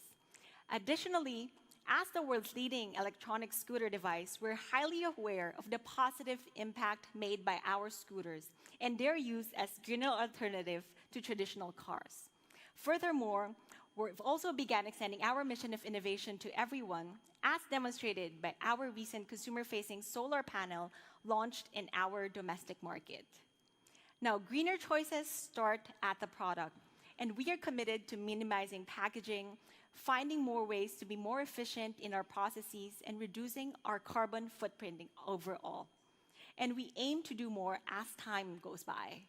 Additionally, as the world's leading electronic scooter device, we're highly aware of the positive impact made by our scooters and their use as greener alternative to traditional cars. Furthermore, we've also begun extending our mission of innovation to everyone, as demonstrated by our recent consumer-facing solar panel launched in our domestic market. Now, greener choices start at the product, and we are committed to minimizing packaging, finding more ways to be more efficient in our processes, and reducing our carbon footprinting overall. And we aim to do more as time goes by.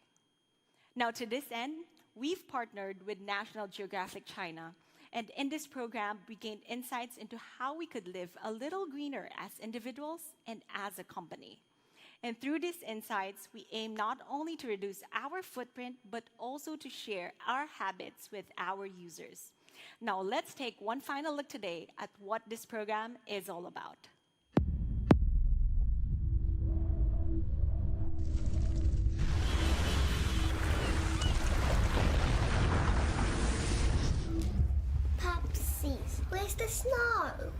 Now, to this end, we've partnered with National Geographic China, and in this program, we gained insights into how we could live a little greener as individuals and as a company. And through these insights, we aim not only to reduce our footprint, but also to share our habits with our users. Now, let's take one final look today at what this program is all about.
Pupsies, where's the snow?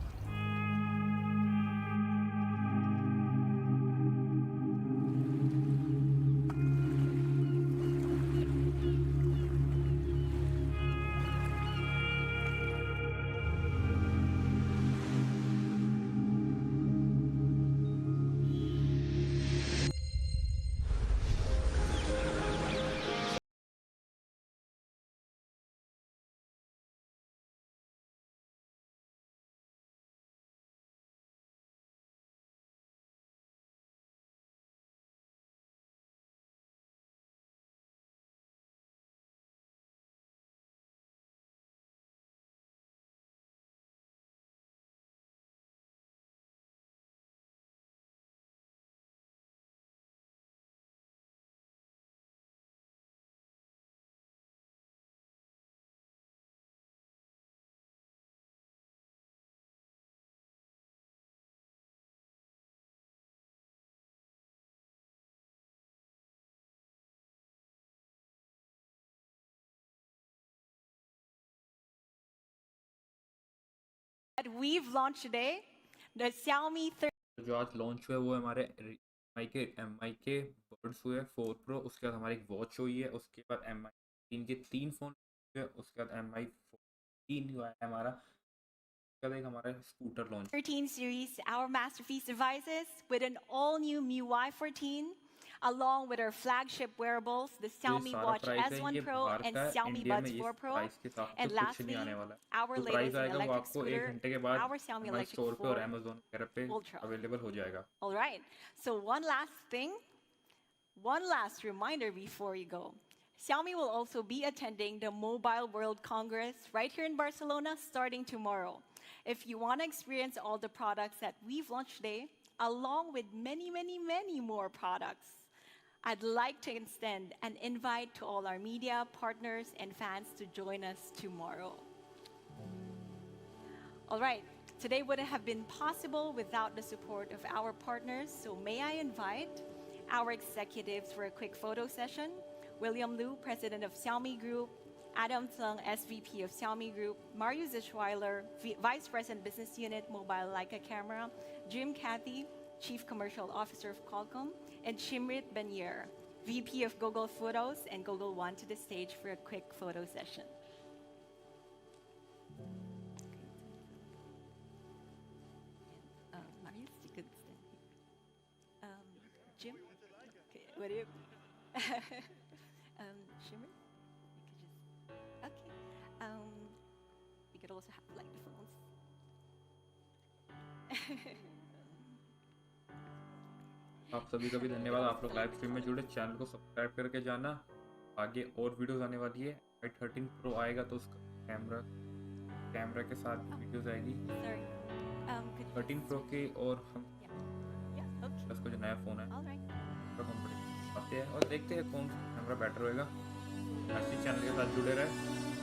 That we've launched today, the Xiaomi 13
जो आज launch हुए वो हमारे MI के birds हुए 4 Pro, उसके बाद हमारी एक वॉच हुई है, उसके बाद MI 3 के 3 फ़ोन हुए, उसके बाद MI 14 हुआ है हमारा, उसके बाद एक हमारा scooter launch.
13 series, our masterpiece devices with an all-new MIUI 14, along with our flagship wearables, the Xiaomi Watch S1 Pro and Xiaomi Buds 4 Pro. And lastly, our latest electric scooter, our Xiaomi Electric 4
और Amazon वगैरह पे
Ultra.
Available हो जाएगा।
All right, so one last reminder before you go. Xiaomi will also be attending the Mobile World Congress right here in Barcelona starting tomorrow. If you want to experience all the products that we've launched today, along with many, many, many more products, I'd like to extend an invite to all our media partners and fans to join us tomorrow. All right, today wouldn't have been possible without the support of our partners, so may I invite our executives for a quick photo session. William Liu, President of Xiaomi Group, Adam Tseng, SVP of Xiaomi Group, Mario Zischweiler, Vice President Business Unit, Mobile Leica Camera, Jim Cathy, Chief Commercial Officer of Qualcomm, and Shimrit Banier, VP of Google Photos and Google One, to the stage for a quick photo session. Marius, you could stand here. Jim? Okay, what do you... Shimrit? You could just... Okay. We could also have like the phones.
आप सभी का भी धन्यवाद। आप लोग live stream में जुड़े, channel को सब्सक्राइब करके जाना, आगे और वीडियोस आने वाली है। भाई 13 प्रो आएगा तो उसका कैमरा के साथ वीडियोस आएगी।
Sorry. Could you
13 प्रो के और हम
Yeah, okay.
उसका जो नया फ़ोन है
All right.
उसका कंपनी आते हैं और देखते हैं कौन सा कैमरा बेटर होएगा। ऐसे चैनल के साथ जुड़े रहे।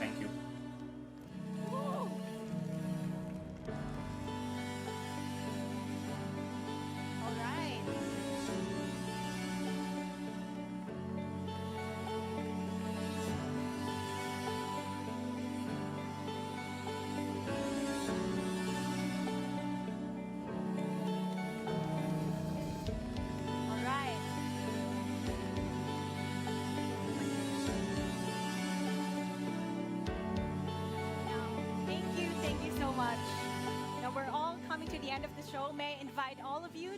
Thank you.
All right. All right. Thank you so much. Now we're all coming to the end of the show. May I invite all of you?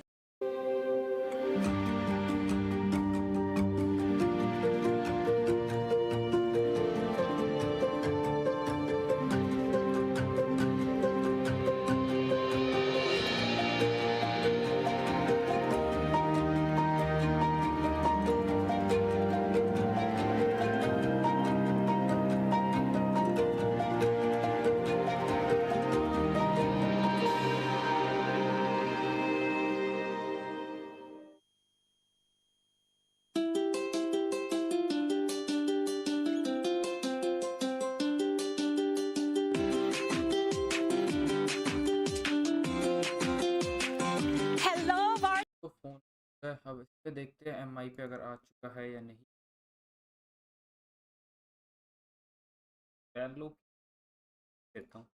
Hello, Bar.
तो phone है, अब इस पे देखते हैं एमआई पे अगर आ चुका है या नहीं। वैल्यू देता हूँ।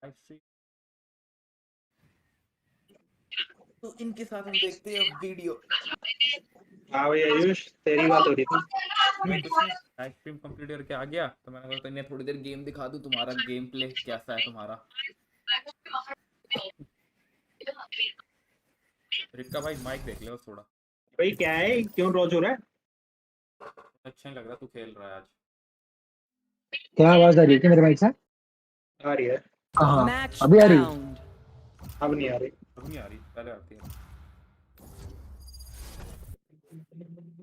लाइव स्ट्रीम तो इनके साथ हम देखते हैं वीडियो।
हाँ भाई आयुष, तेरी बात हो रही थी।
मैं कुछ नहीं, लाइव स्ट्रीम कंप्लीट करके आ गया तो मैंने कहा इन्हें थोड़ी देर गेम दिखा दूं, तुम्हारा गेम प्ले कैसा है तुम्हारा। रिक्का भाई माइक देख लो थोड़ा।
भाई क्या है, क्यों रोज हो रहा है?
अच्छा नहीं लग रहा तू खेल रहा है आज।
क्या आवाज आ रही है क्या मेरे माइक से?
आ रही है।
कहाँ? अभी आ रही?
अब नहीं आ रही।
अब नहीं आ रही, पहले आती है।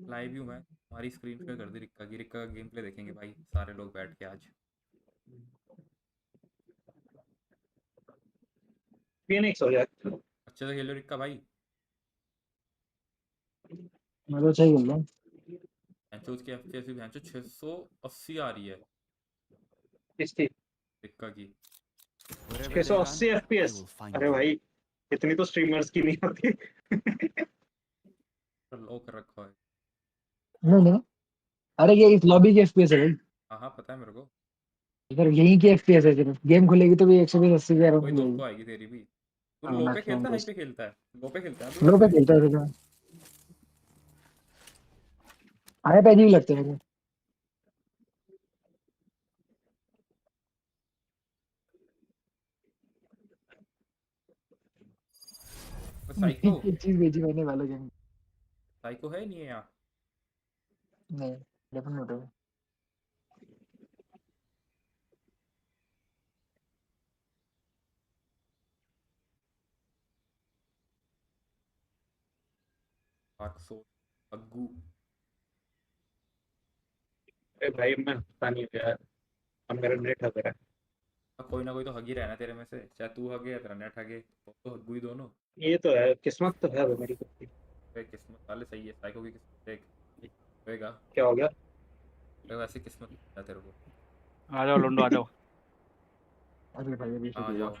लाइव व्यू मैं हमारी स्क्रीन पे कर दी रिक्का का गेम प्ले देखेंगे भाई सारे लोग बैठ के आज।
फिनिक्स हो जाए।
अच्छे से खेलो रिक्का भाई।
मैं तो सही बोल रहा हूँ।
भैंचो उसकी एफपीएस भी भैंचो 680 आ रही है
किसकी?
रिक्का की।
680 FPS। अरे भाई इतनी तो स्ट्रीमर्स की नहीं होती।
लो कर रखा है।
नहीं, अरे ये इस लॉबी की एफपीएस है भाई।
हाँ पता है मेरे को।
इधर यहीं की एफपीएस है, सिर्फ गेम खुलेगी तो भी 120-80 के अराउंड
कोई
ही
तो
जाएगी।
उसको आएगी तेरी भी। तू
हाँ
लो पे
मैक्सिमम
खेलता है
तो
हाई पे खेलता है? लो पे खेलता है अभी
लो पे
वैसे।
खेलता है तो हाई पे अजीब लगता है।
साइको
एक चीज भेजी मैंने वाला गेम।
साइको है नहीं है यहाँ।
नहीं, डेफिनेट है।
डार्क सोल अग्गू।
अरे भाई मैं पता नहीं यार, अब मेरा नेट हग रहा है।
कोई ना कोई तो हगी रहना तेरे में से, चाहे तू हगे या तेरा नेट हगे तो हग्गू ही दोनों।
ये तो है, किस्मत तो है भाई मेरी खुद की।
किस्मत वाले सही है, साइको की किस्मत देख होएगा।
क्या हो गया?
वैसे किस्मत है तेरे को।
आ जाओ लोंडो आ जाओ।
अरे भाई अभी
आ जाओ।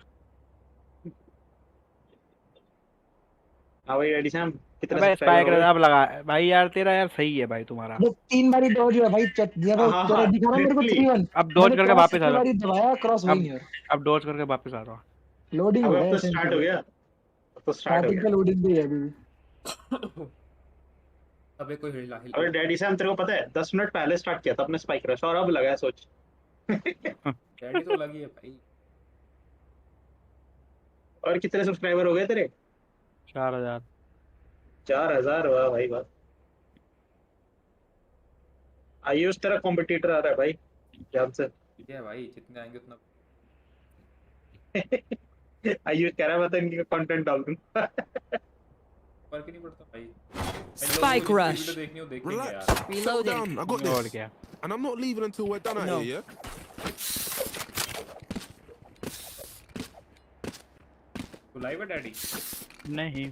हाँ भाई रेडी सैम, कितने
भाई
सब्सक्राइबर
स्पाइक
हो गए?
अब लगा भाई यार, तेरा यार सही है भाई तुम्हारा।
वो 3 बारी डॉज हुआ भाई, ये वो
हाँ
तेरा
हाँ
दिखा रहा मेरे को
लिटरली।
3-1।
अब डॉज
मैंने
करके
क्रॉस
वापस आ
कितनी
जाओ।
बारी दबाया, क्रॉस हुई
अब
नहीं यार।
अब डॉज करके वापस आ जाओ।
लोडिंग हो
अब
रहा है
तो स्टार्ट हो
एसेंशियली।
गया, अब तो स्टार्ट हो
स्टार्टिंग
गया।
पे लोडिंग भी है अभी भी।
अबे कोई हिला
अबे डैडी सैम तेरे को पता है 10 मिनट पहले स्टार्ट किया था अपने स्पाइक रश और अब लगा है, सोच।
डैडी तो लगी है भाई।
और कितने सब्सक्राइबर हो गए तेरे?
4000।
4000, वाह भाई वाह। आयुष तेरा कॉम्पिटिटर आ रहा है भाई, ध्यान से।
ठीक है भाई, जितने आएंगे उतना
आयुष कह रहा है मैं तो इनका कंटेंट डाल दूंगा।
फर्क ही नहीं पड़ता भाई।
Spike rush.
वीडियो देखनी हो देख लेंगे
Relax.
यार।
Settle down. I got
और
this.
क्या?
And I'm not leaving until we're done out
No.
here, yeah?
तू लाइव है डैडी?
नहीं।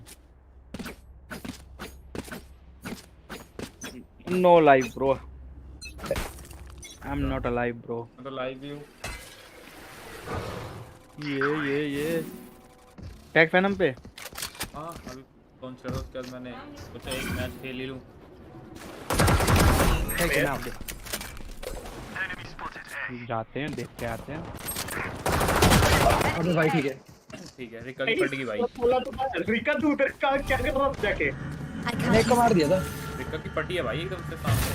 No live, bro. I'm not alive, bro.
मैं तो लाइव ही हूँ।
ये टैग फैनम पे।
हाँ अभी लॉन्च करो, उसके बाद मैंने सोचा एक मैच खेल ही लूँ।
जाते हैं, देख के आते हैं।
अबे भाई ठीक है।
ठीक है, रिका की फट गई भाई।
बोला तो रिका तू उधर क्या कर रहा है जाके?
मैं को मार दिया था।
रिका की फटी है भाई एकदम से सामने।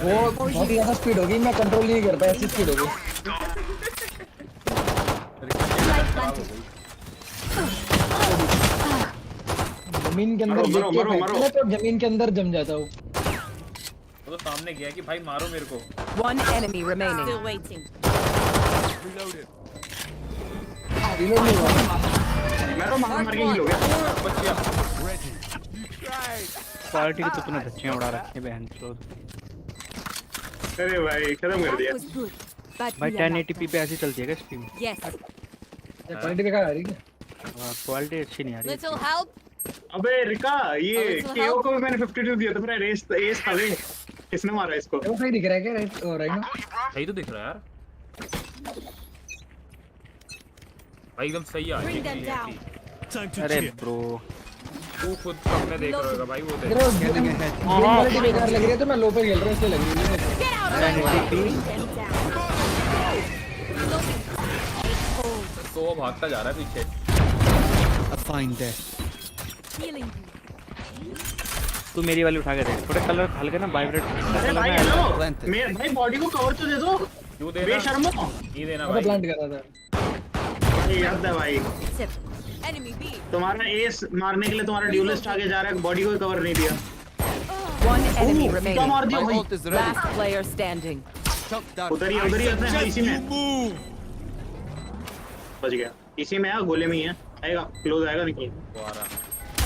वो बहुत ही ज्यादा स्पीड हो गई, मैं कंट्रोल नहीं कर पाया, ऐसी स्पीड हो गई। जमीन के अंदर देख के फेंकना तो जमीन के अंदर जम जाता हूँ।
वो तो सामने गया कि भाई मारो मेरे को।
One enemy remaining.
Still waiting.
Reloaded.
Reload नहीं हुआ।
मैं तो मार के ही हो गया।
बच्चिया।
क्वालिटी की तो तूने धच्चियां उड़ा रखी है बहन चोद।
अरे भाई खत्म कर दिया।
भाई 1080p पे ऐसी चलती है क्या स्ट्रीम?
Yes.
क्वालिटी बेकार आ रही है।
क्वालिटी अच्छी नहीं आ रही।
Little help.
अबे रिका ये केओ को भी मैंने 52 दिया था, मेरा रेस एस था वे। किसने मारा इसको?
वो सही दिख रहा है क्या? राइट ना?
सही तो दिख रहा है यार भाई, एकदम सही आ रही है।
अरे ब्रो
तू खुद अपने देख रहा होगा भाई, वो देख।
क्वालिटी बेकार लग रही है तो मैं लो पे खेल रहा हूँ, इसलिए लग रही है।
तो वो भागता जा रहा है पीछे।
तू मेरी वाली उठा के देख, थोड़े कलर हल्के ना वाइब्रेट।
अरे भाई हेलो, मेरे भाई बॉडी को कवर तो दे दो।
क्यों देना?
बेशर्मो।
ये देना
मैं
भाई।
प्लांट कर रहा था।
भाई याद है भाई,
Enemy B.
तुम्हारा एस मारने के लिए तुम्हारा ड्यूलिस्ट आगे जा रहा है, बॉडी को कवर नहीं दिया।
One enemy
क्या
remaining.
मार दिया भाई?
Last player standing.
उधर ही अपने इसी में बच गया। इसी में है, गोले में ही है। आएगा, क्लोज आएगा, निकल।
वो आ रहा।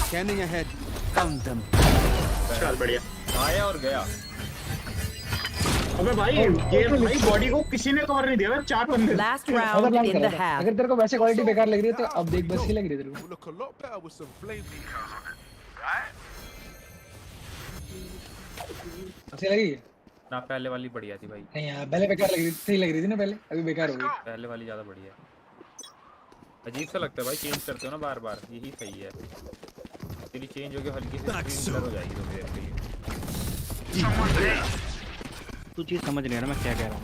Scanning ahead. Found them.
चल बढ़िया।
आया और गया।
अबे भाई ये भाई बॉडी को किसी ने कवर नहीं दिया, 4 बंदे।
Last round in the half.
अगर तेरे को वैसे क्वालिटी बेकार लग रही है तो अब देख बस ही लग रही है तेरे को।
Look a lot better with some flame.
अच्छी लगी?
ना पहले वाली बढ़िया थी भाई।
नहीं यार पहले बेकार लग रही थी, सही लग रही थी ना पहले, अभी बेकार हो गई।
पहले वाली ज्यादा बढ़िया है। अजीब सा लगता है भाई, चेंज करते हो ना बार बार, यही सही है। तेरी चेंज हो गई, हल्की सी स्क्रीन ब्लर हो जाएगी तो मेरे के लिए।
तू चीज समझ नहीं आ रहा मैं क्या कह रहा हूँ।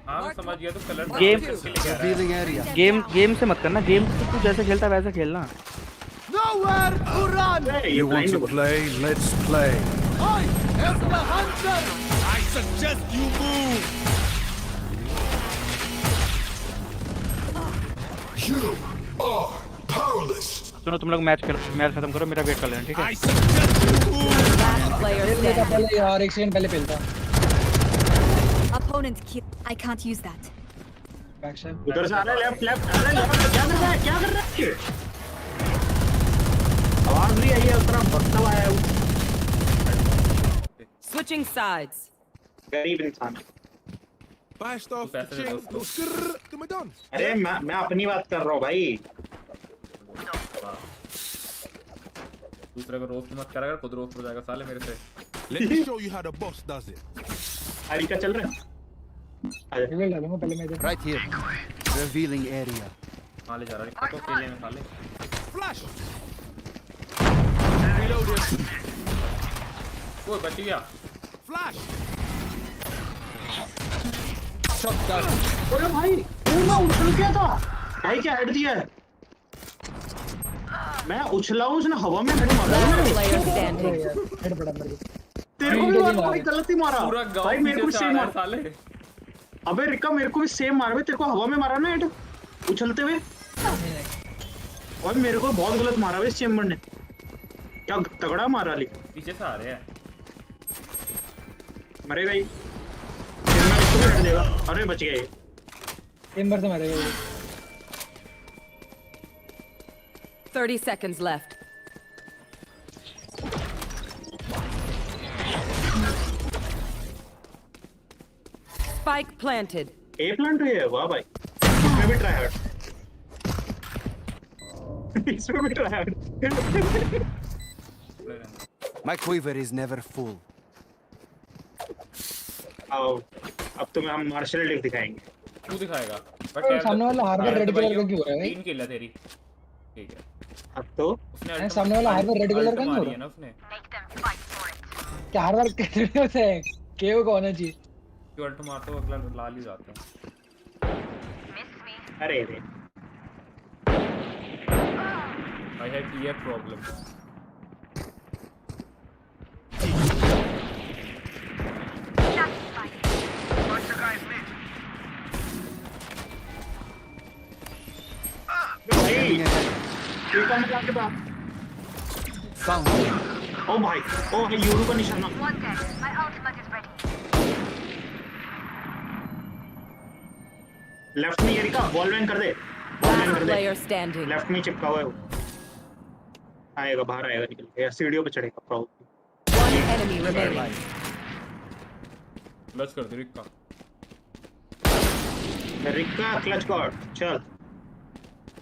हाँ मैं समझ गया, तो कलर
गेम से मत करना, गेम तू जैसे खेलता है वैसे खेलना।
Nowhere to run.
You want to
play? Let's play. I am the hunter. I suggest you move. You are powerless.
सुनो तुम लोग मैच खत्म करो, मेरा वेट कर लेना, ठीक है?
I suggest you move.
Last player standing.
पहले यार एक सेकंड पहले खेलता।
Opponent kill. I can't use that.
Backshot.
उधर से आ रहा है, लेफ्ट लेफ्ट आ रहा है, लेफ्ट। क्या कर रहा है, क्या कर रहा है ये? आवाज भी आई है, उस तरफ भक्ता आया है।
Switching sides.
गरीब इंसान।
Bashed off the chain. Give me done.
अरे मैं अपनी बात कर रहा हूँ भाई।
दूसरे को रोस्ट मत करा कर, खुद रोस्ट हो जाएगा साले मेरे से।
Let me show you how the boss does it.
आरी का चल रहा है।
रिवील डालूंगा पहले मैं इधर।
Right here. Revealing area.
साले जा रहा है, तो खेलने में साले।
Flash. Reloaded.
वो बच गया।
Flash.
Shot down.
अरे भाई मैं उछल गया था भाई, क्या हेड दिया है? मैं उछला हूँ, उसने हवा में हेड मारा।
Last player standing.
हेड पड़ा मेरे को।
तेरे को भी मारा भाई, गलत ही मारा भाई, मेरे को भी सेम मारा
साले।
अबे रिका मेरे को भी सेम मारा भाई, तेरे को हवा में मारा ना हेड उछलते हुए। और मेरे को बहुत गलत मारा भाई इस चेम्बर ने, क्या तगड़ा मारा। लेकिन
पीछे से आ रहे हैं।
मरेगा ही। चेम्बर इसको भी देगा। अरे बच गया ये।
चेम्बर से मरेगा ये।
30 seconds left. Spike planted.
ए प्लांट है वाह भाई। इसमें भी ट्राई हार्ड। इसमें भी try hard.
My quiver is never full.
आओ अब तुम्हें हम मार्शल लिख दिखाएंगे।
तू दिखाएगा
अरे सामने वाला हार्बर रेड कलर का क्यों हो रहा है भाई?
3 किल है तेरी। ठीक है
अब तो
उसने
सामने वाला हार्बर रेड कलर का क्यों हो रहा
है ना उसने।
क्या हार्बर कैसे होता है? केओ का होना चाहिए।
क्यों अल्ट मारते हो अगला लाल ही जाते हैं।
अरे रे
I have ear problem.
ओ भाई यूरो का निशाना। लेफ्ट में एरिका बॉल बैन कर दे।
Player standing.
लेफ्ट में चिपका हुआ है वो। आएगा बाहर आएगा निकल के या सीढ़ियों पे चढ़ेगा problem.
One enemy remaining.
Clutch कर दे रिक्का।
रिक्का क्लच गॉड चल।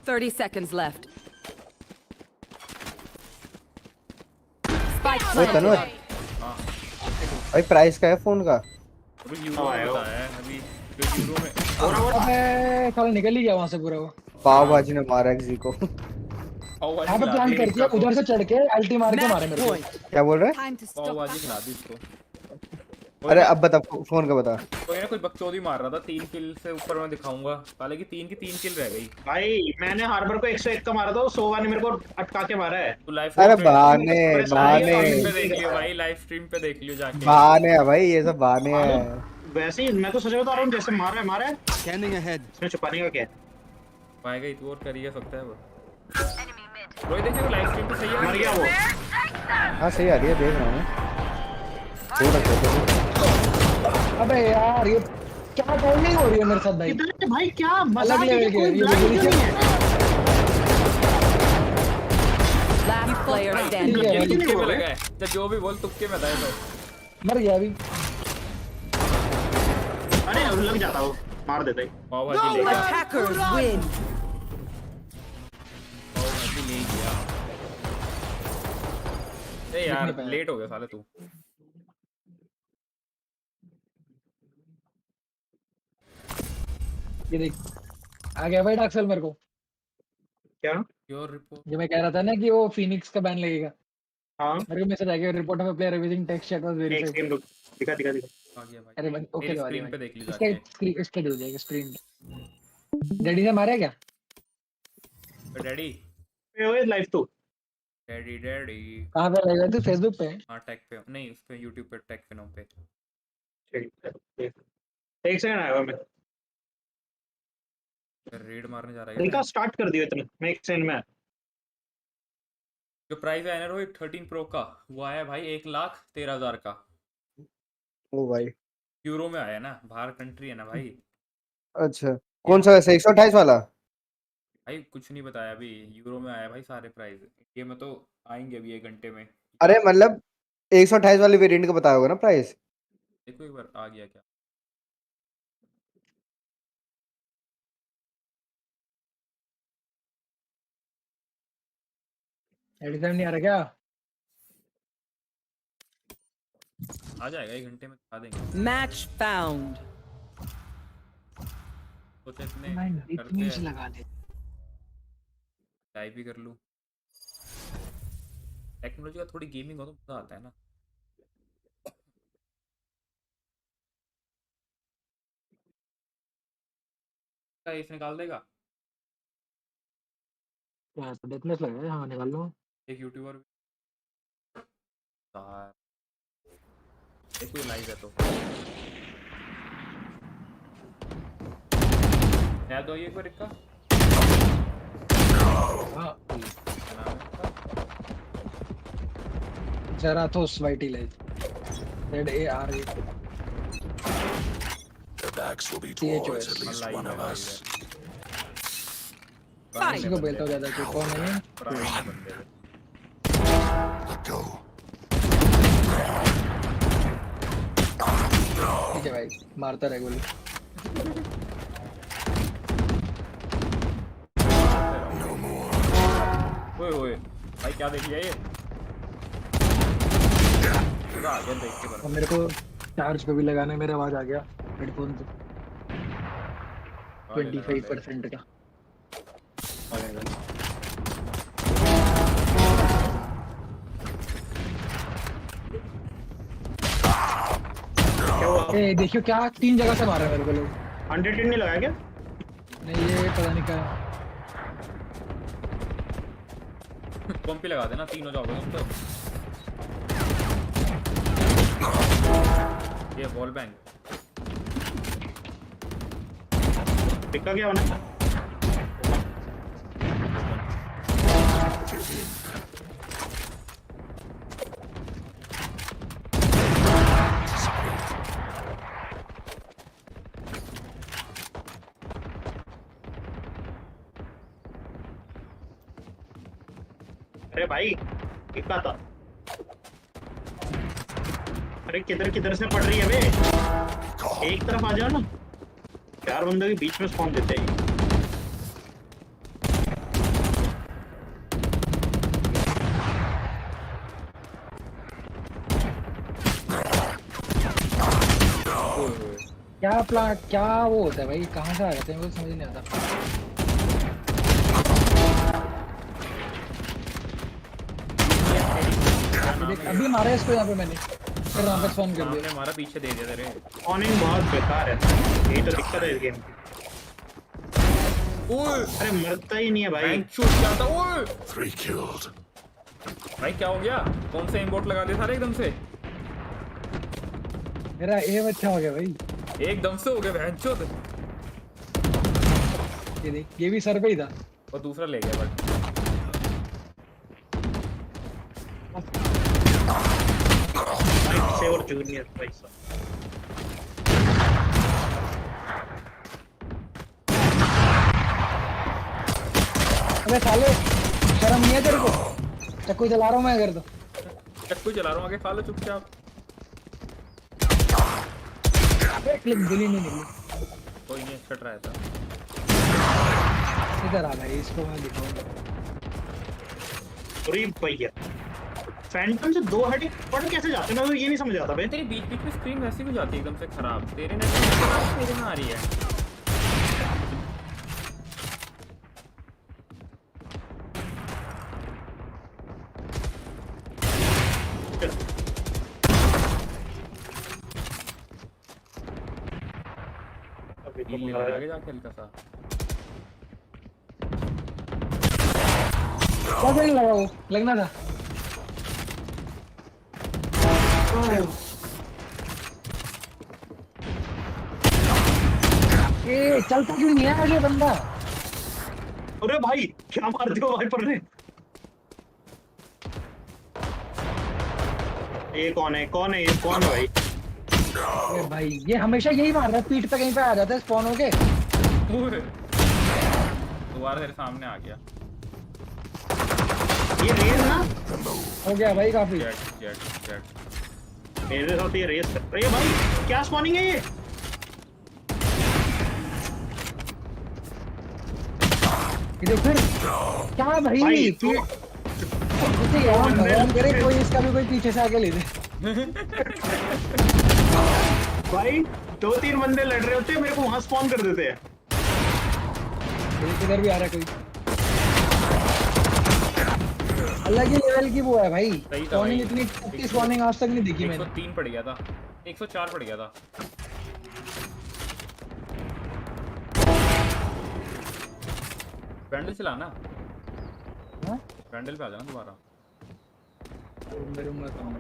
30 seconds left. Spike
वो तनु
planted.
भाई प्राइस का है फोन का?
अभी यूरो में बताया है अभी यूरो में।
अबे साला निकल ही गया वहां से पूरा वो।
पाव भाजी ने मारा एक्सी को।
यहाँ पे प्लान करती है उधर से चढ़ के अल्टी मार के मारे मेरे को।
क्या बोल रहे?
पाव भाजी खिला दी इसको।
अरे अब बता फोन का बता।
कोई ना कोई बकचोदी मार रहा था 3 किल से ऊपर मैं दिखाऊंगा। हालांकि 3 की 3 किल रह गई।
भाई मैंने हार्बर को 101 का मारा था 100 ने मेरे को अटका के मारा है।
तू लाइव
अरे बहाने
पे देख लियो भाई लाइव स्ट्रीम पे देख लियो जाके।
बहाने है भाई ये सब बहाने हैं।
वैसे ही मैं तो सच बता रहा हूँ जैसे मारा है।
Scanning ahead.
इसमें छुपाने का क्या है?
पाएगा ही तू और कर ही सकता है वो। वो देखिए वो लाइव स्ट्रीम पे सही है।
मर गया वो।
हाँ सही आ रही है देख रहा हूँ।
अबे यार ये क्या टाइमिंग हो रही है मेरे साथ भाई?
इधर भाई क्या
अलग लेवल के
Last player standing.
ये तुक्के में लगा है। जो भी बोल तुक्के में था ये तो।
मर गया अभी।
अरे लग जाता वो मार देता ही।
पाव भाजी ले गया।
Attackers win.
पाव भाजी ले गया। ए यार लेट हो गया साले तू।
ये देख आ गया भाई डाक्सल मेरे को।
क्या?
Your report.
जो मैं कह रहा था ना कि वो फिनिक्स का बैन लगेगा।
हाँ
मेरे को मैसेज आ गया report of player using text chat was verified.
दिखा
आ गया भाई।
अरे ओके दो
स्क्रीन पे देख ली
इसका
जाके।
स्क्रीन इस पे हो जाएगा स्क्रीन पे। डैडी से मारा क्या?
डैडी
ओए लाइव तो
डैडी
कहां पे लगेगा तू? फेसबुक पे?
हां टैग पे नहीं उस पे YouTube पे टैग पे नो पे।
ठीक है एक सेकंड आया मैं
रेड मारने जा रहा है।
रिका स्टार्ट कर दियो इतने मैं एक सेकंड में।
जो प्राइस आया ना रोहित 13 प्रो का वो आया भाई 1,13,000 का।
ओ भाई
यूरो में आया ना बाहर कंट्री है ना भाई।
अच्छा कौन सा वैसे 128 वाला?
भाई कुछ नहीं बताया अभी यूरो में आया भाई सारे प्राइस। इंडिया में तो आएंगे अभी 1 घंटे में।
अरे मतलब 128 वाले वेरिएंट का बताया होगा ना प्राइस?
देखो एक बार आ गया क्या।
एडिशन नहीं आ रहा क्या?
आ जाएगा 1 घंटे में दिखा देंगे।
Match found.
सोचे इतने
इतनी लगा दे।
टाइप भी कर लूं। टेक्नोलॉजी का थोड़ी गेमिंग हो तो मजा आता है ना। क्या इस निकाल देगा?
क्या तो डेथनेस लगा है? हाँ निकाल लो।
एक यूट्यूबर यार देखो लाइव है तो याद दो एक बार इसका।
हाँ जराथोस वाइटी light ZARA
Relax will be towards at least one of us.
किसी को बेलता ज्यादा कोई कौन है?
Let go.
ठीक है भाई, मारता रहे गोली।
ओए ओए भाई क्या देख लिया ये?
अब मेरे को चार्ज पे भी लगाना है, मेरा आवाज आ गया हेडफोन से 25% का। ए देखियो क्या 3 जगह से मार रहे हैं मेरे को लोग।
110 नहीं लगाया क्या?
नहीं ये पता नहीं क्या
पंप पे लगा देना, 3 हो जाओगे तुम तो। ये बॉल बैंग
टिक्का क्या होना? अरे भाई टिक्का था। अरे किधर किधर से पड़ रही है बे? एक तरफ आ जाओ ना, 4 बंदों के बीच में स्पॉन देते हैं।
क्या प्लाट क्या वो होता है भाई, कहाँ से आ जाते हैं वो समझ नहीं आता। अभी मारा इसको यहाँ पे मैंने, फिर वहाँ पे स्पॉन कर दिया।
हमारा पीछे दे दिया तेरे।
स्पॉनिंग बहुत बेकार है, यही तो दिक्कत है इस गेम की। अरे मरता ही नहीं है भाई।
शूट जाता। ओए
3 killed.
भाई क्या हो गया? कौन सा इम्पोर्ट लगा दिया सारे एकदम से?
मेरा एम अच्छा हो गया भाई,
एकदम से हो गया भैंचोद।
ये देख ये भी सर पे ही था
और दूसरा ले गया बट
और जूनियर भाई साहब।
अबे साले शर्म नहीं है तेरे को? चक्कू चला रहा हूँ मैं, अगर तो
चक्कू चला रहा हूँ, आगे खा लो चुपचाप।
क्लिक गोली नहीं निकली।
कोई नहीं, अच्छा ट्राई था।
इधर आ भाई, इसको मैं दिखाऊंगा।
अरे भैया फैंटम से 2 हेड पड़ कैसे जाते हैं, मैं तो ये नहीं समझ आता भाई।
तेरी बीच बीच में स्क्रीन वैसे भी जाती है एकदम से खराब। तेरे नेट में खराब, मेरे में आ रही है। आगे जाके हल्का सा
क्या लगा वो लगना था। ए चलता क्यों नहीं है आगे बंदा?
अरे भाई क्या मार दिया भाई पर ने। ये कौन है? कौन है ये? कौन है भाई?
अरे भाई ये हमेशा यही मार रहा है, पीठ पे कहीं पे आ जाता है स्पॉन होके।
दोबारा तेरे सामने आ गया।
ये रेस ना
हो गया भाई काफी।
जेट जेट जेट
मेरे साथ ये रेस कर रही है भाई। क्या स्पॉनिंग है ये?
देख फिर क्या भाई करे कोई इसका भी कोई पीछे से आके ले दे।
भाई 2-3 बंदे लड़ रहे होते हैं, मेरे को वहां स्पॉन कर देते हैं।
इधर भी आ रहा है कोई, अलग ही लेवल की वो है भाई। स्पॉनिंग इतनी अच्छी स्पॉनिंग आज तक नहीं देखी मैंने।
103 पड़ गया था, 104 पड़ गया था। पैंडल चलाना।
हां
पैंडल पे आ जाना दोबारा।
मेरे में काम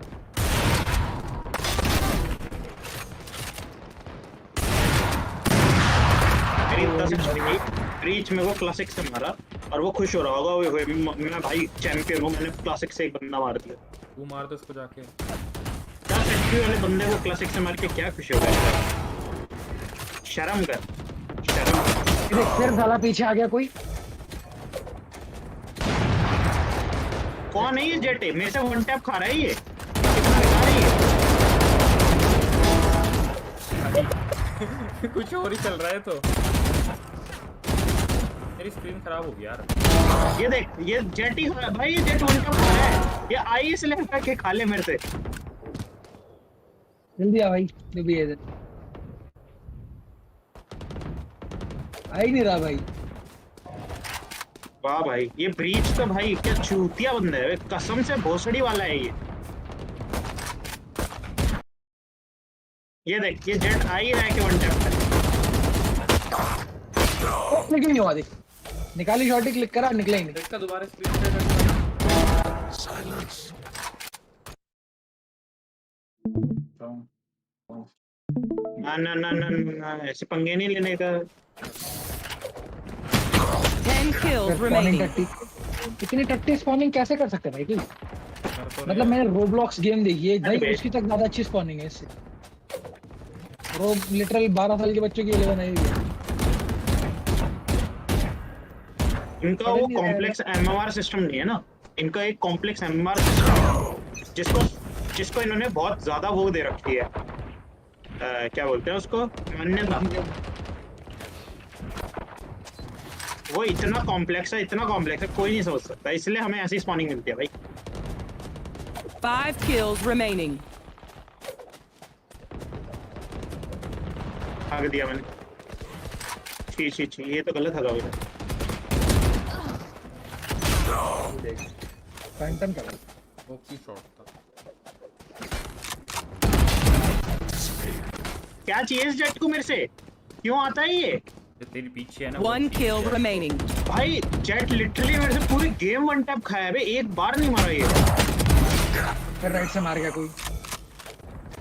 रीच में वो क्लासिक से मारा और वो खुश हो रहा होगा। मैं भाई चैंपियन हूँ, मैंने क्लासिक से एक बंदा मार दिया।
तू मार दे उसको जाके।
क्या चैंपियन वाले बंदे को क्लासिक से मार के क्या खुशी होगा? शर्म कर, शर्म कर।
देख फिर साला पीछे आ गया कोई।
कौन है ये जेट? मेरे से वन टैप खा रहा है ये, कितना दिखा रही है।
कुछ और ही चल रहा है तो। मेरी स्क्रीन खराब हो गई यार।
ये देख, ये जेट ही खा रहा है भाई, ये जेट वन टैप खा रहा है। ये आई इसलिए के खा ले मेरे से।
जल्दी आ भाई, जो भी है इधर। आ ही नहीं रहा भाई।
वाह भाई, ये ब्रीच तो भाई क्या चूतिया बंदा है, कसम से भोसड़ी वाला है ये। ये देख, ये जेट आ ही रहा है कि वन टैप
निकल नहीं हुआ, देख निकाली शॉट ही क्लिक करा, निकला ही नहीं।
इसका दोबारा स्क्रीन
ना ना ना ना, ऐसे पंगे नहीं लेने का।
10 kills remaining.
इतनी टट्टी स्पॉनिंग कैसे कर सकते हैं भाई कोई? मतलब मैंने रोब्लॉक्स गेम देखी है भाई, उसकी तक ज्यादा अच्छी स्पॉनिंग है इससे। लिटरल 12 साल के बच्चों की 11 आई हुई है।
इनका वो कॉम्प्लेक्स एमएमआर सिस्टम नहीं है ना, इनका एक कॉम्प्लेक्स एमएमआर सिस्टम जिसको इन्होंने बहुत ज्यादा वो दे रखी है, क्या बोलते हैं उसको, मान्यता। वो इतना कॉम्प्लेक्स है, इतना कॉम्प्लेक्स है, कोई नहीं समझ सकता, इसलिए हमें ऐसी स्पॉनिंग मिलती है भाई।
5 kills remaining.
भाग दिया मैंने। छी छी छी, ये तो गलत है भाई।
फैंटम का
ओके शॉट था।
क्या चाहिए इस जेट को मेरे से? क्यों आता है ये?
तेरी पीछे है ना।
1 kill remaining.
भाई जेट लिटरली मेरे से पूरी गेम वन टैप खाया है, एक बार नहीं मारा ये।
फिर राइट से मार गया कोई।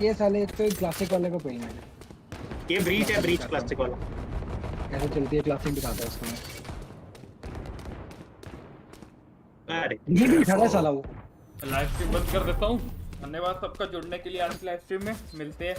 ये साले एक तो क्लासिक वाले को पेल मैंने।
ये ब्रीच है, ब्रीच क्लासिक वाला।
कैसे चलती है क्लासिक दिखाता है उसको।
अरे
ये भी खड़ा साला वो।
लाइव स्ट्रीम बंद कर देता हूँ। धन्यवाद सबका जुड़ने के लिए आज की लाइव स्ट्रीम में। मिलते हैं